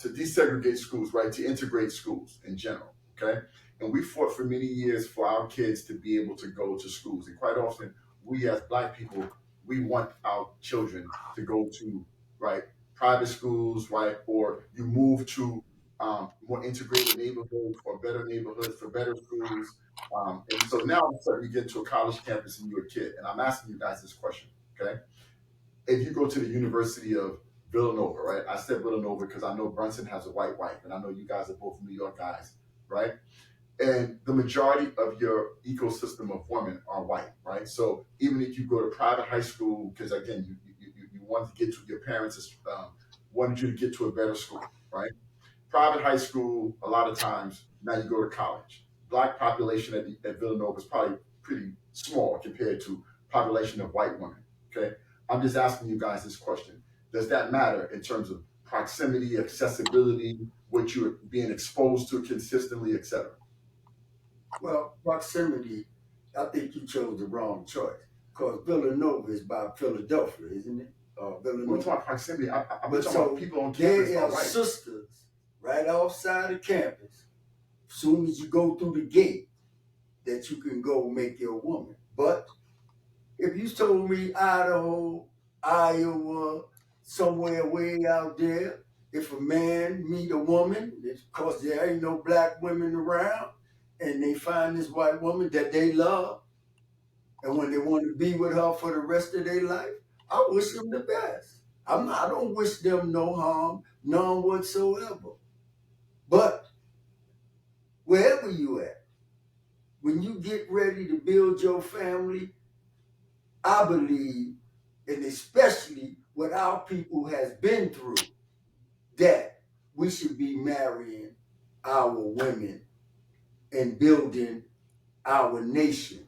desegregate schools, right, to integrate schools in general, okay? And we fought for many years for our kids to be able to go to schools. And quite often, we as black people, we want our children to go to, right, private schools, right, or you move to more integrated neighborhoods or better neighborhoods for better schools. And so now all of a sudden you get to a college campus and you're a kid. And I'm asking you guys this question, okay? If you go to the University of Villanova, right? I said Villanova because I know Brunson has a white wife, and I know you guys are both New York guys, right? And the majority of your ecosystem of women are white, right? So even if you go to private high school, because again, you want to get to your parents wanted you to get to a better school, right? private high school, a lot of times, now you go to college. Black population at Villanova is probably pretty small compared to population of white women. Okay, I'm just asking you guys this question: does that matter in terms of proximity, accessibility, what you're being exposed to consistently, etc.? Well, proximity, I think you chose the wrong choice because Villanova is by Philadelphia, isn't it? We're Villanova. talking about proximity. I'm But talking so about people on campus there are are white. sisters right outside of campus. As soon as you go through the gate, that you can go make your woman. But if you told me Idaho, Iowa, somewhere way out there, if a man meet a woman, because there ain't no black women around, and they find this white woman that they love, and when they want to be with her for the rest of their life, I wish them the best. I don't wish them no harm, none whatsoever. But wherever you at, when you get ready to build your family, I believe, and especially what our people has been through, that we should be marrying our women and building our nation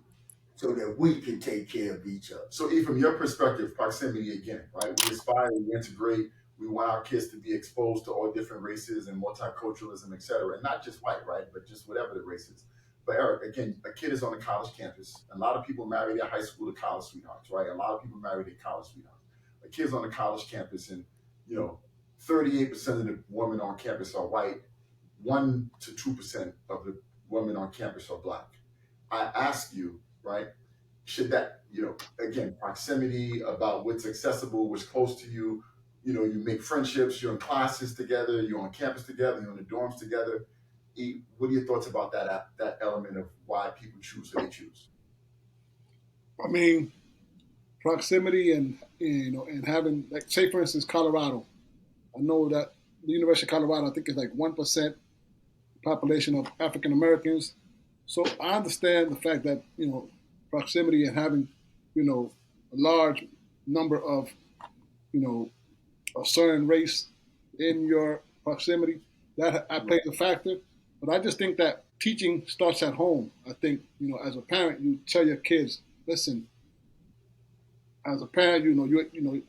so that we can take care of each other. So, E, from your perspective, proximity again, right? We aspire, we integrate, we want our kids to be exposed to all different races and multiculturalism, et cetera, and not just white, right? But just whatever the race is. But Eric, again, a kid is on a college campus. A lot of people marry their high school to college sweethearts, right? A lot of people marry their college sweethearts. A kid's on a college campus, and 38% of the women on campus are white. 1 to 2% of the women on campus are black. I ask you, right? Should that, again, proximity about what's accessible, what's close to you, you make friendships, you're in classes together, you're on campus together, you're in the dorms together. What are your thoughts about that element of why people choose what they choose? I mean, proximity and having, like, say for instance, Colorado. I know that the University of Colorado, I think, is like 1% population of African Americans. So I understand the fact that proximity and having a large number of a certain race in your proximity, that plays a factor. But I just think that teaching starts at home. I think as a parent, you tell your kids, listen. As a parent,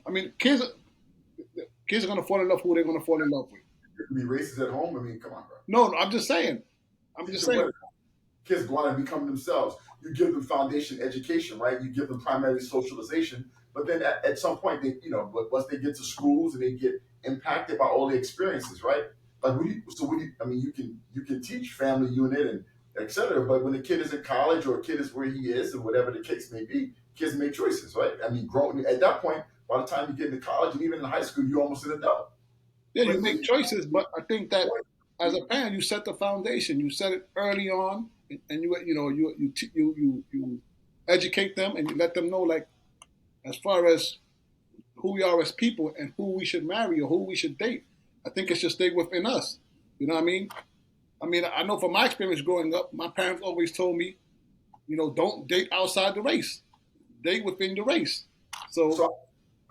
I mean, kids are gonna fall in love with who they're gonna fall in love with. You can be racist at home. I mean, come on, bro. No, I'm just saying. Kids go out and become themselves. You give them foundation education, right? You give them primary socialization. But then at some point, they, once they get to schools and they get impacted by all the experiences, right? Like, you can teach family unit and et cetera. But when a kid is in college or a kid is where he is, or whatever the case may be, kids make choices, right? I mean, growing at that point, by the time you get into college and even in high school, you're almost an adult. Yeah, you make choices, but I think that as a parent, you set the foundation. You set it early on, and you educate them, and you let them know, like, as far as who we are as people and who we should marry or who we should date. I think it should stay within us. You know what I mean? I mean, I know from my experience growing up, my parents always told me, don't date outside the race. Date within the race. So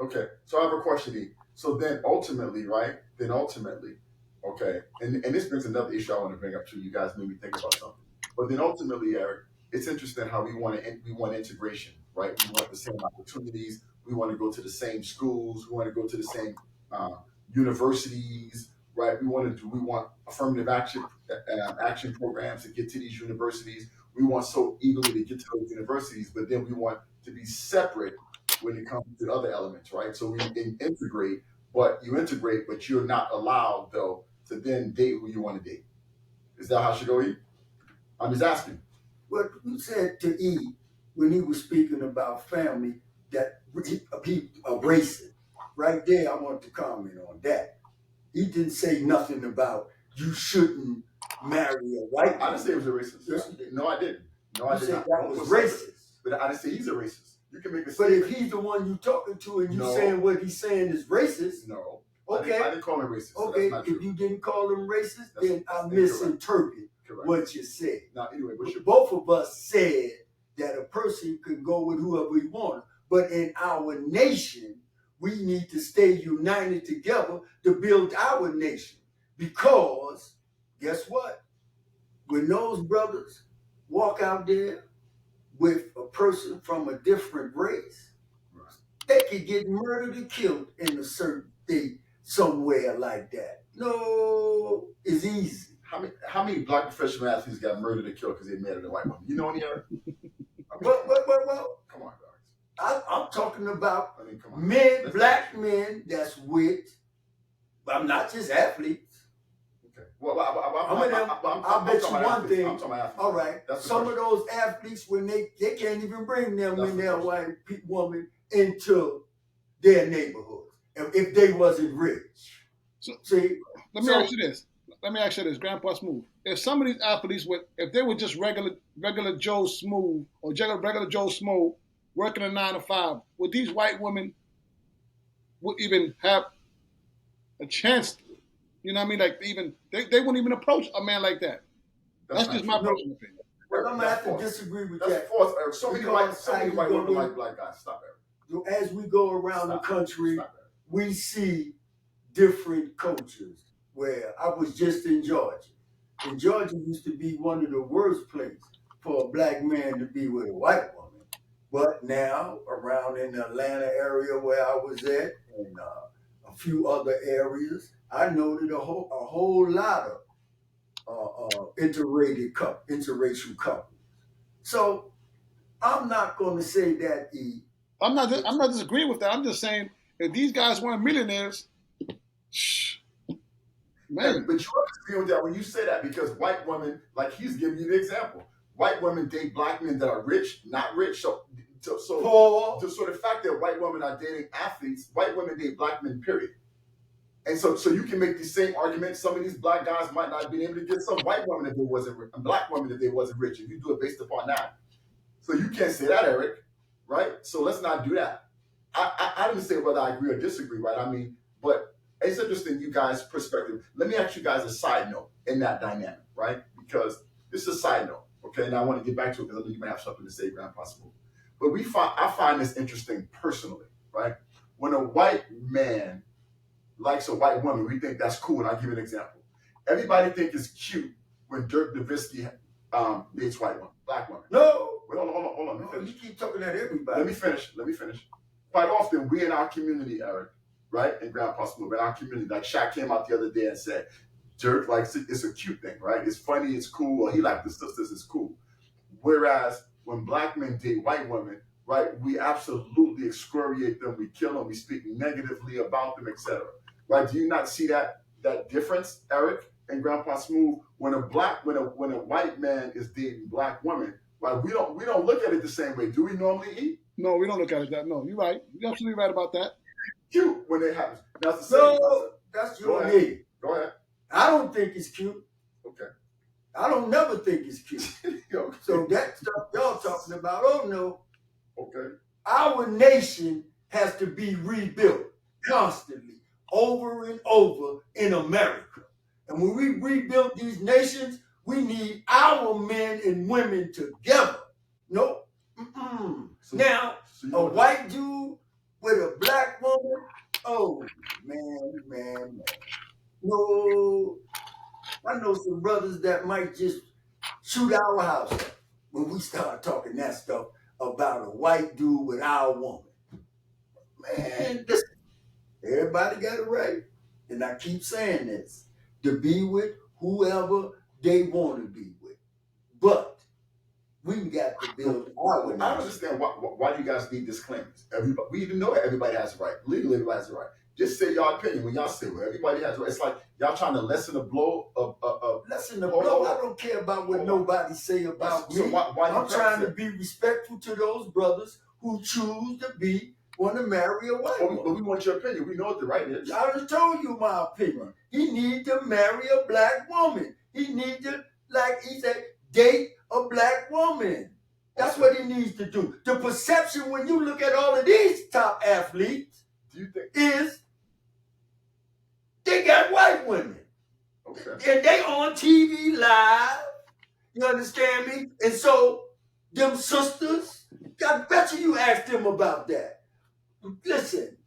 okay. So I have a question, E. So then ultimately, right? Okay. And this brings another issue I want to bring up too. You guys made me think about something. But then ultimately, Eric, it's interesting how we want integration, right? We want the same opportunities. We want to go to the same schools. We want to go to the same universities, right? We want affirmative action programs to get to these universities. We want so eagerly to get to those universities, but then we want to be separate when it comes to other elements, right? So we integrate, but you're not allowed though to then date who you want to date. Is that how it should go, E? I'm just asking. What you said to E when he was speaking about family, that he racist. Right there, I want to comment on that. He didn't say nothing about you shouldn't marry a white man. I didn't say he was a racist. Yes, you did. No, I didn't. No, I You did said not. that was racist. But I didn't say he's a racist. You can make a But statement. if he's the one you talking to and you No. saying what he's saying is racist, No. okay. I didn't call him racist. So Okay, that's not if true. you didn't call him racist, That's then I incorrect. misinterpret Correct. what you said. Now, anyway, Both of us said that a person could go with whoever he wanted. But in our nation, we need to stay united together to build our nation. Because guess what? When those brothers walk out there with a person from a different race, they could get murdered or killed in a certain state somewhere like that. No, it's easy. How many black professional athletes got murdered or killed because they married a white woman? You know any other? Well, Come on, guys. I'm talking about Come on. men, black men that's with, but I'm not just athletes. Okay. Well, I'll bet you one thing. I'm talking about athletes. All right. Some of those athletes, when they can't even bring them when they're a white woman into their neighborhoods if they wasn't rich. So, see, let me ask you this, Grandpa Smooth. If some of these athletes if they were just regular Joe Smooth or regular Joe Smooth working a 9 to 5, would these white women would even have a chance? You know what I mean? Like they wouldn't even approach a man like that. That's just my personal opinion. Well, I'm gonna have to disagree with that. That's false, Eric. So many white women like black guys. Stop, Eric. As we go around the country, we see different cultures. Where I was just in Georgia. And Georgia used to be one of the worst places for a black man to be with a white woman. But now, around in the Atlanta area where I was at, and a few other areas, I noted a whole lot of interracial couples. So I'm not going to say that I'm not disagreeing with that. I'm just saying if these guys weren't millionaires. Man. But you agree with that when you say that because white women, like he's giving you the example, white women date black men that are rich, not rich. So the fact that white women are dating athletes, white women date black men, period. And so you can make the same argument. Some of these black guys might not be able to get some white woman if they wasn't rich, black woman if they wasn't rich. If you do it based upon that, so you can't say that, Eric, right? So let's not do that. I didn't say whether I agree or disagree, right? I mean, but. It's interesting, you guys' perspective. Let me ask you guys a side note in that dynamic, right? Because this is a side note, okay? And I want to get back to it because I know you may have something to say, Grandpa Smooth. But I find this interesting personally, right? When a white man likes a white woman, we think that's cool. And I'll give you an example. Everybody think it's cute when Dirk Nowitzki dates black women. No. Wait, hold on. No, you keep talking at everybody. Let me finish. Quite often, we in our community, Eric, right? And Grandpa Smooth in our community, like Shaq came out the other day and said, Dirk likes it, it's a cute thing, right? It's funny, it's cool, or he likes this is cool. Whereas when black men date white women, right, we absolutely excoriate them, we kill them, we speak negatively about them, etc. Right? Do you not see that difference, Eric and Grandpa Smooth? When a white man is dating black women, right? We don't look at it the same way. Do we normally eat? No, we don't look at it that. No, you're right. You're absolutely right about that. Cute when it happens. That's the same. So that's your need. Go ahead. I don't think it's cute. Okay. I don't never think it's cute. Okay. So that stuff y'all talking about, oh no. Okay. Our nation has to be rebuilt constantly, over and over in America. And when we rebuild these nations, we need our men and women together. Nope. Now, a white dude with a black woman, oh, man. No, I know some brothers that might just shoot our house up when we start talking that stuff about a white dude with our woman. Man, listen, everybody got it right. And I keep saying this, to be with whoever they want to be with. But we got to build our I don't understand why you guys need disclaimers. We even know that everybody has a right. Legally, everybody has a right. Just say your opinion when y'all say well, everybody has a right. It's like y'all trying to lessen the blow of lessen the blow. I don't care about what nobody say about me. So why I'm trying to be respectful to those brothers who choose to want to marry a white woman. But we want your opinion. We know what the right is. I just told you my opinion. He need to marry a black woman. He need to, like he said, date a black woman. That's what he needs to do. The perception when you look at all of these top athletes, do you think is they got white women. Okay. And they on TV live. You understand me? And so them sisters, I bet you asked them about that. Listen,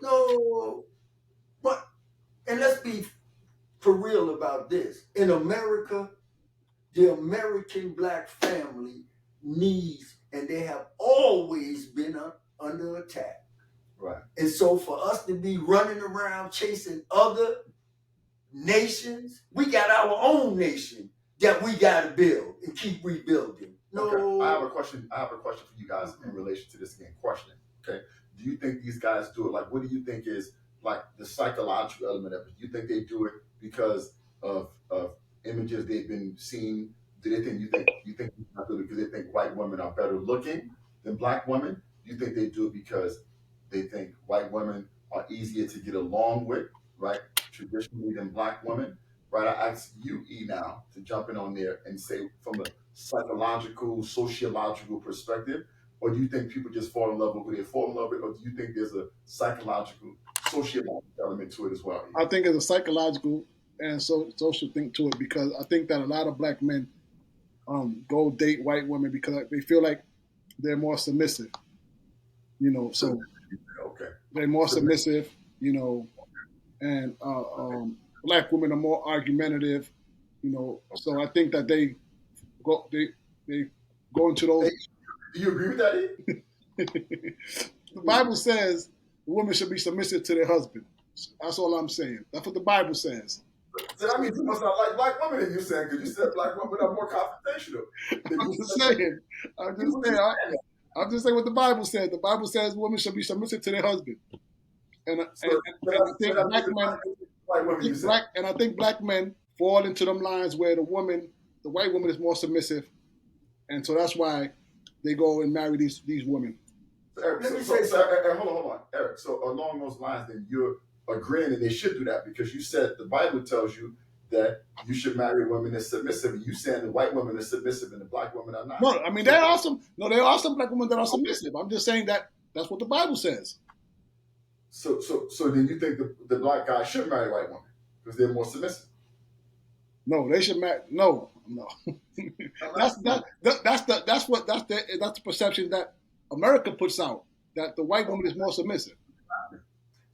no, but and let's be for real about this. In America, the American black family needs, and they have always been under attack. Right. And so for us to be running around chasing other nations, we got our own nation that we got to build and keep rebuilding. No. Okay. I have a question for you guys in relation to this again. Question. Okay. Do you think these guys do it? Like, what do you think is like the psychological element of it? Do you think they do it because of images they've been seeing? Do they think you think they do it because they think white women are better looking than black women? Do you think they do it because they think white women are easier to get along with, right? Traditionally than black women, right? I ask you, E, now to jump in on there and say from a psychological, sociological perspective, or do you think people just fall in love with who they fall in love with, or do you think there's a psychological, sociological element to it as well? I think there's a psychological and social thing to it, because I think that a lot of black men go date white women because they feel like they're more submissive. You know, so Okay. they're more submissive. You know, and black women are more argumentative. You know, so I think that they go into those. Do you agree with that, E? The Bible says the women should be submissive to their husband. That's all I'm saying. That's what the Bible says. So that means you must not like black women, you're saying, because you said black women are more confrontational. I'm just saying. I'm just saying what the Bible says. The Bible says women should be submissive to their husband. And I think black men fall into them lines where the white woman is more submissive, and so that's why they go and marry these women. So, Eric, hold on, Eric. So along those lines, then you're agreeing that they should do that because you said the Bible tells you that you should marry women that's submissive, and you saying the white women are submissive and the black women are not. No, I mean there are some black women that are submissive. I'm just saying that that's what the Bible says. So then you think the black guy should marry white women because they're more submissive? No, they should marry. No. that's the perception that America puts out, that the white woman is more submissive.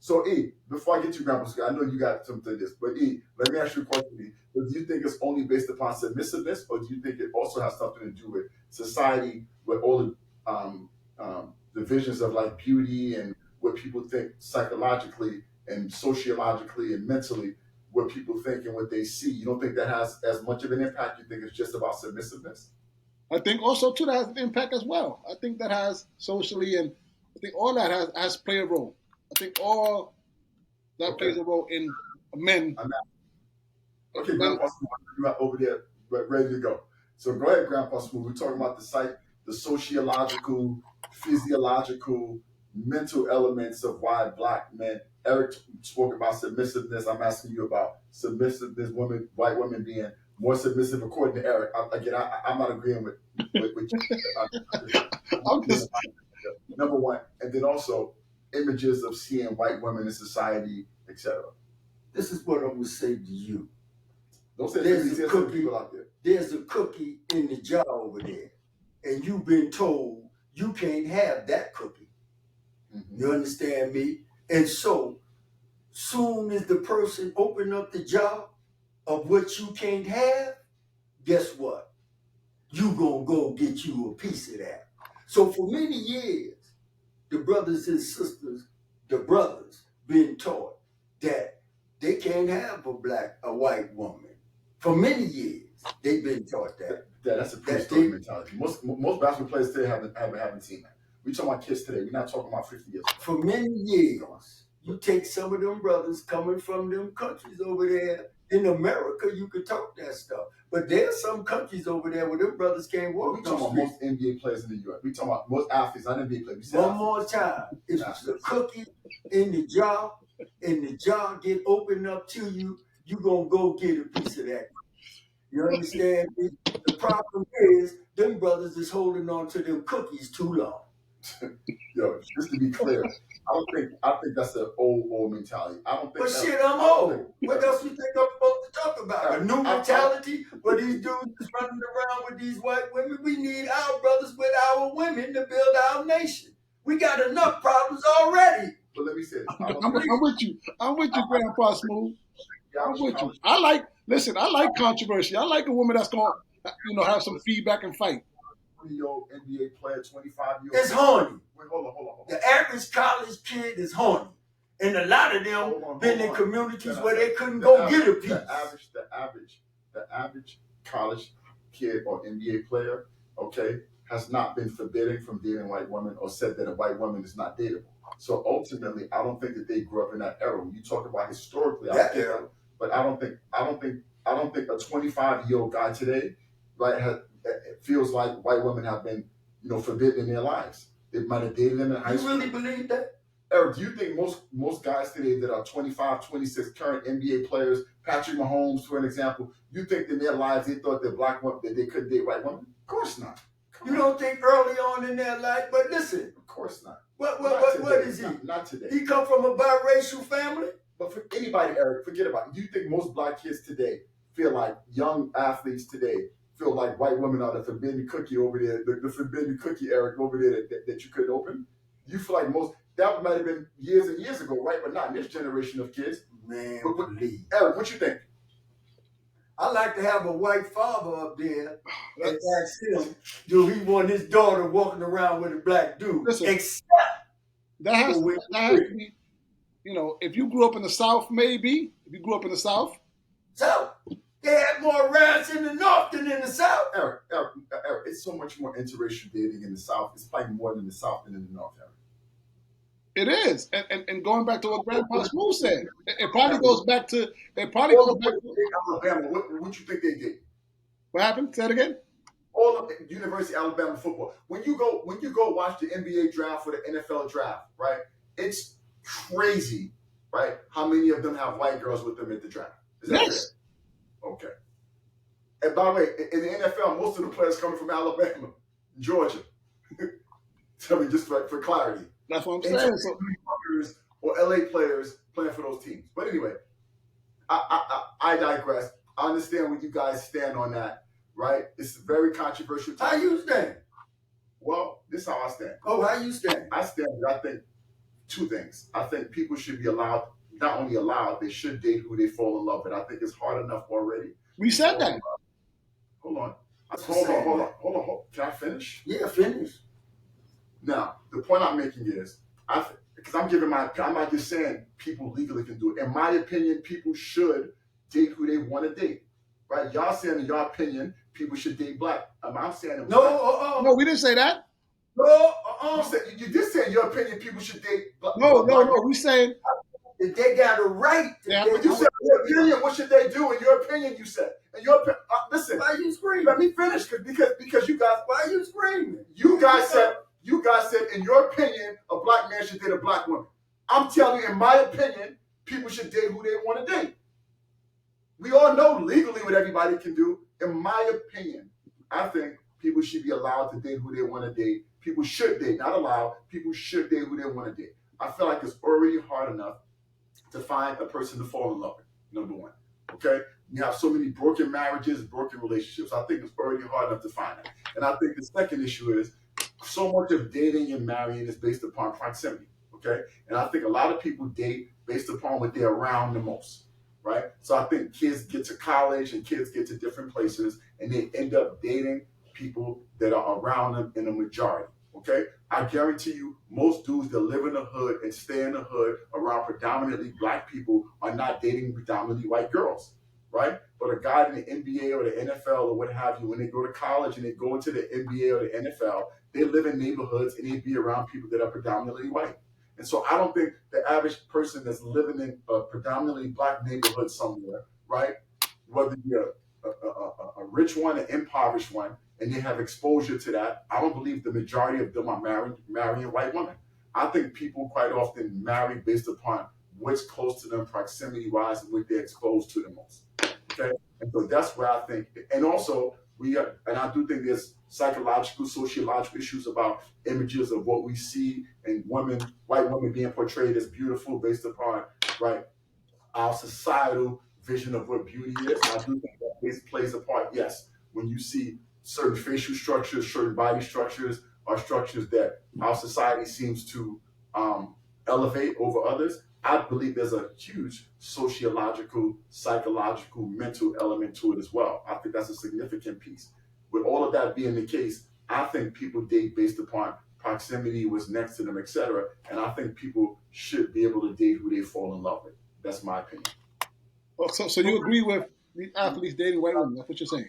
So E, before I get you, Grandpa, I know you got something to this, but E, let me ask you a question. E, do you think it's only based upon submissiveness, or do you think it also has something to do with society, with all the visions of like beauty and what people think psychologically and sociologically and mentally, what people think and what they see? You don't think that has as much of an impact? You think it's just about submissiveness? I think also too that has an impact as well. I think that has socially, and I think all that has played a role. I think all that plays a role in men. Okay, Grandpa Smooth, you are over there ready to go. So go ahead, Grandpa Smooth. We're talking about the sociological, physiological, mental elements of why black men. Eric spoke about submissiveness. I'm asking you about submissiveness, white women being more submissive according to Eric. I'm not agreeing with you. Number one, and then also images of seeing white women in society, etc. This is what I'm going to say to you. Don't say There's a cookie people out there. There's a cookie in the jar over there, and you've been told you can't have that cookie. Mm-hmm. You understand me? And so, soon as the person open up the jar of what you can't have, guess what? You gonna go get you a piece of that. So for many years, the brothers and sisters, the brothers, been taught that they can't have a white woman. For many years, they've been taught that. That's a prehistoric mentality. Most basketball players today haven't seen that. We're talking about kids today. We're not talking about 50 years ago. For many years, you take some of them brothers coming from them countries over there. In America, you could talk that stuff. But there's some countries over there where them brothers can't walk. We're talking about most NBA players in the U.S. We're talking about most athletes, not NBA players. One more time. If it's a cookie in the jar, and the jar get opened up to you, you going to go get a piece of that. You understand me? The problem is, them brothers is holding on to them cookies too long. Yo, just to be clear, I think that's an old mentality. I don't think. But shit, I'm old. What else you think I'm supposed to talk about? A new mentality where these dudes is running around with these white women? We need our brothers with our women to build our nation. We got enough problems already. But let me say this. I'm with you. I'm with you, Grandpa Smooth. The I'm average with you. college I like controversy. I like a woman that's going to, have some feedback and fight. 20-year-old NBA player, 25-year-old. It's horny. Wait, hold on. The average college kid is horny. And a lot of them Hold on, been hold in on. communities The where they average- couldn't the go average- get a piece. The average college kid or NBA player, okay, has not been forbidden from dating white women or said that a white woman is not dateable. So ultimately, I don't think that they grew up in that era. When you talk about historically, That era. but I don't think a 25-year-old guy today, right, it feels like white women have been, forbidden in their lives. They might have dated them in high You school. really believe that? Eric, do you think most guys today that are 25, 26 current NBA players, Patrick Mahomes, for an example, you think in their lives they thought that they couldn't date white women? Of course not. You don't think early on in their life, but listen. Of course not. What is he? Not today. He come from a biracial family? But for anybody, Eric, forget about it. Do you think most black kids today feel like young athletes today feel like white women are the forbidden cookie over there, the forbidden cookie, Eric, over there that you couldn't open? You feel like that might have been years and years ago, right? But not in this generation of kids. Man, please. Eric, what you think? I like to have a white father up there and ask him, do he want his daughter walking around with a black dude? Listen, Except that has to be, if you grew up in the South, maybe. If you grew up in the South. So, they have more rats in the North than in the South. Eric, it's so much more interracial dating in the South. It's probably more in the South than in the North, Eric. It is, and going back to what Grandpa Smooth said, it probably goes back to. Alabama. What you think they did? What happened? Say it again. All of University of Alabama football. When you go watch the NBA draft or the NFL draft, right? It's crazy, right? How many of them have white girls with them at the draft? Is that Yes. fair? Okay. And by the way, in the NFL, most of the players coming from Alabama, Georgia. Tell me just for clarity. That's what I'm saying. Or LA players playing for those teams. But anyway, I digress. I understand where you guys stand on that, right? It's a very controversial How topic. you stand? Well, this is how I stand. Oh, how you stand? I stand that I think two things. I think people should be allowed, not only allowed, they should date who they fall in love with. I think it's hard enough already. We said that. Hold on. Hold on. Can I finish? Yeah, finish. Now, the point I'm making is, because I'm not just saying people legally can do it. In my opinion, people should date who they want to date, right? Y'all saying in your opinion, people should date black. I'm saying No, we didn't say that. No, you did say in your opinion, people should date black. No. We saying If they got a right to Yeah, date, But you said in your opinion, what should they do? In your opinion, you said. In your listen, why you screaming? let me finish because you guys, Why you screaming? you guys said in your opinion, a black man should date a black woman. I'm telling you, in my opinion, people should date who they want to date. We all know legally what everybody can do. In my opinion, I think people should be allowed to date who they want to date. People should date, not allowed. People should date who they want to date. I feel like it's already hard enough to find a person to fall in love with, number one. Okay? You have so many broken marriages, broken relationships. I think it's already hard enough to find that. And I think the second issue is so much of dating and marrying is based upon proximity. Okay? And I think a lot of people date based upon what they're around the most. Right? So I think kids get to college and kids get to different places and they end up dating people that are around them in the majority. Okay? I guarantee you, most dudes that live in the hood and stay in the hood around predominantly black people are not dating predominantly white girls, right? But a guy in the NBA or the NFL or what have you, when they go to college and they go into the NBA or the NFL, they live in neighborhoods and they be around people that are predominantly white. And so I don't think the average person that's living in a predominantly black neighborhood somewhere, right, whether you're a rich one, an impoverished one, and they have exposure to that, I don't believe the majority of them are marrying white women. I think people quite often marry based upon what's close to them proximity-wise and what they're exposed to the most. Okay? And so that's where I think, and also, and I do think there's psychological, sociological issues about images of what we see and white women being portrayed as beautiful based upon, right, our societal vision of what beauty is. And I do think that this plays a part, yes, when you see certain facial structures, certain body structures are structures that our society seems to elevate over others. I believe there's a huge sociological, psychological, mental element to it as well. I think that's a significant piece. With all of that being the case, I think people date based upon proximity, what's next to them, etc. And I think people should be able to date who they fall in love with. That's my opinion. Oh, so you agree with these athletes dating white women? That's what you're saying.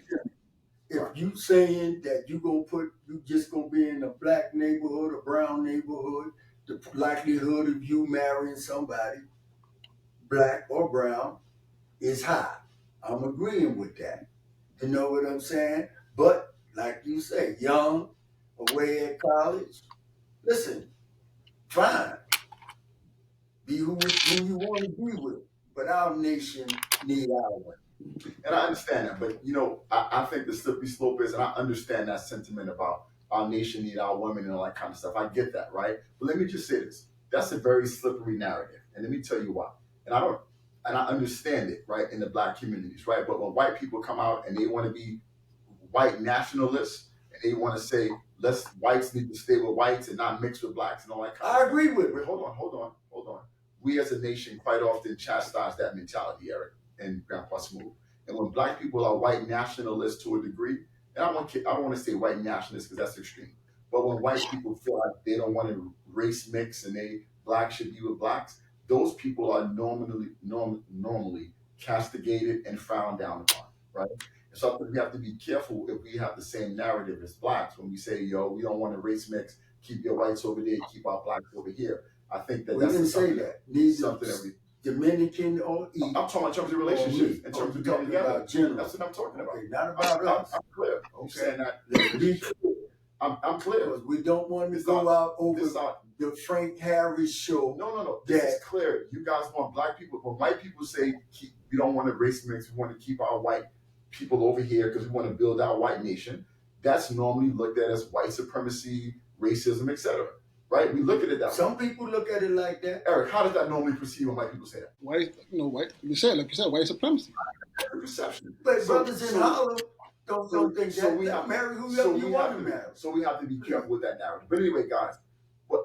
If you saying that you just gonna be in a black neighborhood, a brown neighborhood, the likelihood of you marrying somebody, black or brown, is high. I'm agreeing with that. You know what I'm saying? But like you say, young, away at college, listen, fine. Be who you want to be with. But our nation need our one. And I understand that, but I think the slippery slope is, and I understand that sentiment about our nation need our women and all that kind of stuff. I get that, right? But let me just say this: that's a very slippery narrative, and let me tell you why. And I understand it, right, in the black communities, right? But when white people come out and they want to be white nationalists and they want to say, let's whites need to stay with whites and not mix with blacks and all that kind of I agree with Wait, it. hold on. We as a nation quite often chastise that mentality, Eric and Grandpa Smooth. And when black people are white nationalists to a degree, and I don't want to say white nationalists because that's extreme, but when white people feel like they don't want to race mix and blacks should be with blacks, those people are normally castigated and frowned down upon, right? And so I think we have to be careful if we have the same narrative as blacks when we say, yo, we don't want to race mix, keep your whites over there, keep our blacks over here. I think that We that's didn't say something that. Neither something that we. Dominican or I'm East. talking in terms of relationships, in terms of being talking together. about general. That's what I'm talking about. Okay, not about us. I'm clear. I'm Okay. saying that. Be clear. I'm clear. Because we don't want to It's go not- out over This is not. the Frank Harris show. No. This that is clear. You guys want black people. When white people say we don't want to race mix, we want to keep our white people over here because we want to build our white nation. That's normally looked at as white supremacy, racism, etc. Right? We look at it that way. some people look at it like that. Eric, how does that normally perceive when white people say that? White, white. You said, like you said, white supremacy. Every perception. But So- brothers in so- Harlem don't think so that. we They have- marry whoever So you we want have to to marry. so we have to be careful with that narrative. But anyway, guys,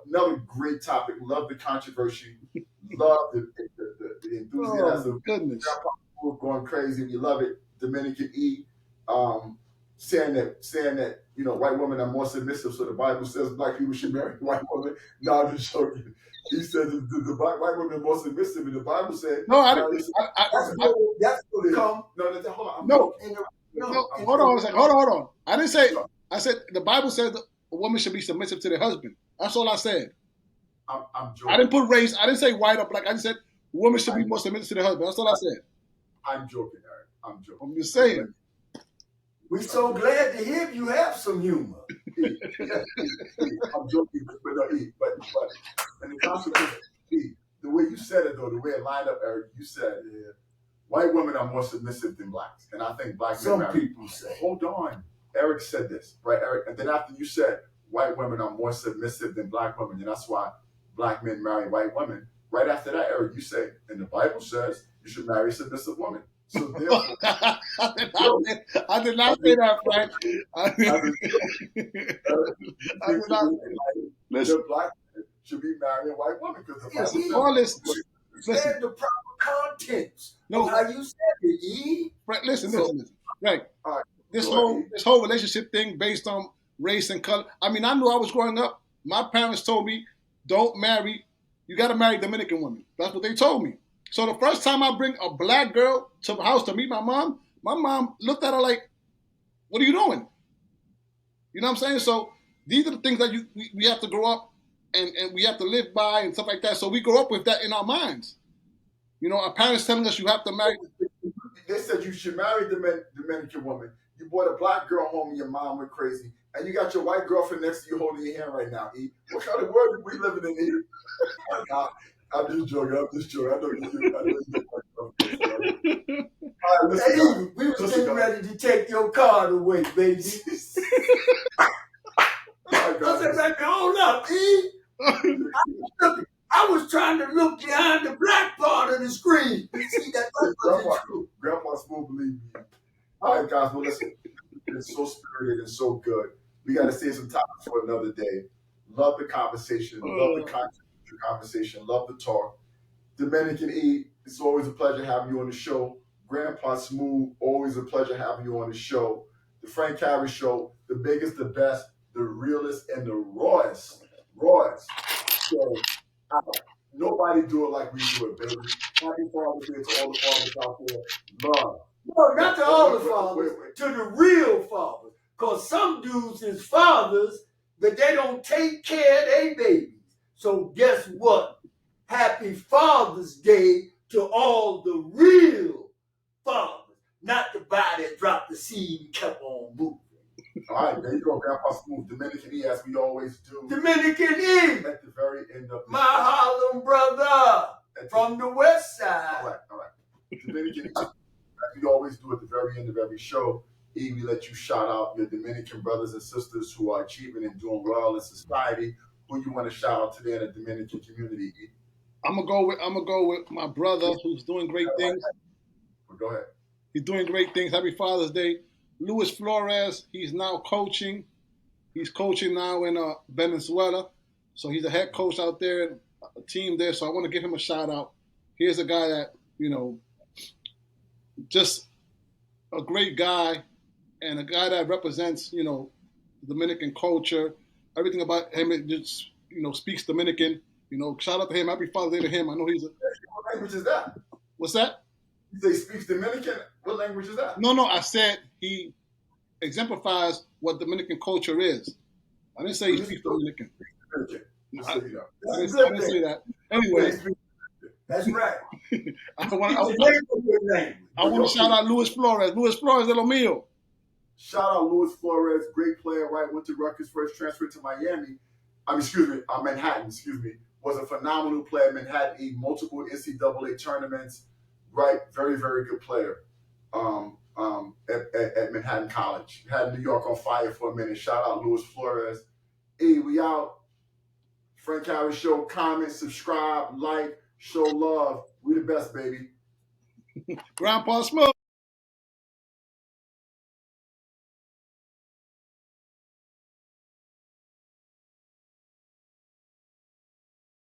another great topic. Love the controversy. Love the enthusiasm. Oh, goodness. We're going crazy. We love it. Dominican E, saying that white women are more submissive, so the Bible says black people should marry white women. No, I'm just joking. He said the white women are more submissive, and the Bible said No, I no, didn't. listen, That's going to come hold on. No. in the Hold on a second. Hold on. I didn't say. I said the Bible says that a woman should be submissive to their husband. That's all I said. I'm joking. I didn't put race. I didn't say white or black. I just said women should be more submissive to their husband. That's all I said. I'm joking, Eric. I'm joking. I'm just saying. We're so glad to hear you have some humor. I'm joking, but in the consequence, the way you said it though, the way it lined up, Eric, you said white women are more submissive than blacks, and I think black men. Some people say. Hold on, Eric said this, right, Eric, and then after you said white women are more submissive than black women, and that's why black men marry white women. Right after that, Eric, you say, and the Bible says you should marry a submissive woman. So therefore, I did not say that, Frank. I did not. Listen, the black men should be marrying a white woman because the Bible says. all this. Listen, Said the proper contents. no, How you said it, E? Frank, listen. Right. All right. This Go whole relationship thing based on race and color. I mean, I knew I was growing up. My parents told me, don't marry. You got to marry Dominican women. That's what they told me. So the first time I bring a black girl to the house to meet my mom looked at her like, what are you doing? You know what I'm saying? So these are the things that we have to grow up and we have to live by and stuff like that. So we grow up with that in our minds. Our parents telling us you have to marry. They said you should marry the Dominican woman. You brought a black girl home and your mom went crazy. And you got your white girlfriend next to you holding your hand right now, E. What kind of world are we living in here? I'm just joking. I know you get All right, listen, Hey, guys. we was Listen, getting guys. ready to take your card away, baby. All right, I said, guys. baby, hold up, E. I was trying to look behind the black part of the screen to see that wasn't true. Grandpa Smooth, believe me. All right, guys. Well, listen. It's so spirited and so good. We got to save some time for another day. Love the conversation. Love the conversation. Love the talk. Dominican E, it's always a pleasure having you on the show. Grandpa Smooth, always a pleasure having you on the show. The Frank Carey Show, the biggest, the best, the realest, and the rawest. Rawest. So, nobody do it like we do it, baby. Happy Father's Day to all the fathers out there. Love. No, not to all the Wait, fathers, wait. to the real fathers. Because some dudes is fathers, but they don't take care of their babies. So guess what? Happy Father's Day to all the real fathers. Not the body that dropped the seed and kept on moving. All right, there you go, Grandpa Smooth. Dominican E, as we always do. Dominican E, At the very end of the my Harlem brother from the west side. All right. Dominican E, as we always do at the very end of every show, E, we let you shout out your Dominican brothers and sisters who are achieving and doing well in society. Who you want to shout out today in the Dominican community, E? I'm gonna go with my brother who's doing great things. Well, go ahead. He's doing great things. Happy Father's Day. Luis Flores, he's now coaching. He's coaching now in Venezuela. So he's a head coach out there, a team there. So I want to give him a shout out. Here's a guy that, just a great guy and a guy that represents, Dominican culture. Everything about him, it just, speaks Dominican. Shout out to him. Happy Father's Day to him. I know he's a... What language is that? What's that? You say speaks Dominican? What language is that? No, I said he exemplifies what Dominican culture is. I didn't say he speaks Dominican. Dominican. I That's didn't say that. Anyway, That's right. I want to shout out Luis Flores. Luis Flores de lo mío. Shout out Luis Flores, great player, right? Went to Rutgers first, transferred to Manhattan, was a phenomenal player. Manhattan, multiple NCAA tournaments, right? Very, very good player at Manhattan College. Had New York on fire for a minute. Shout out Luis Flores. We out. Frank Carey Show, comment, subscribe, like, show love. We the best, baby. Grandpa Smooth.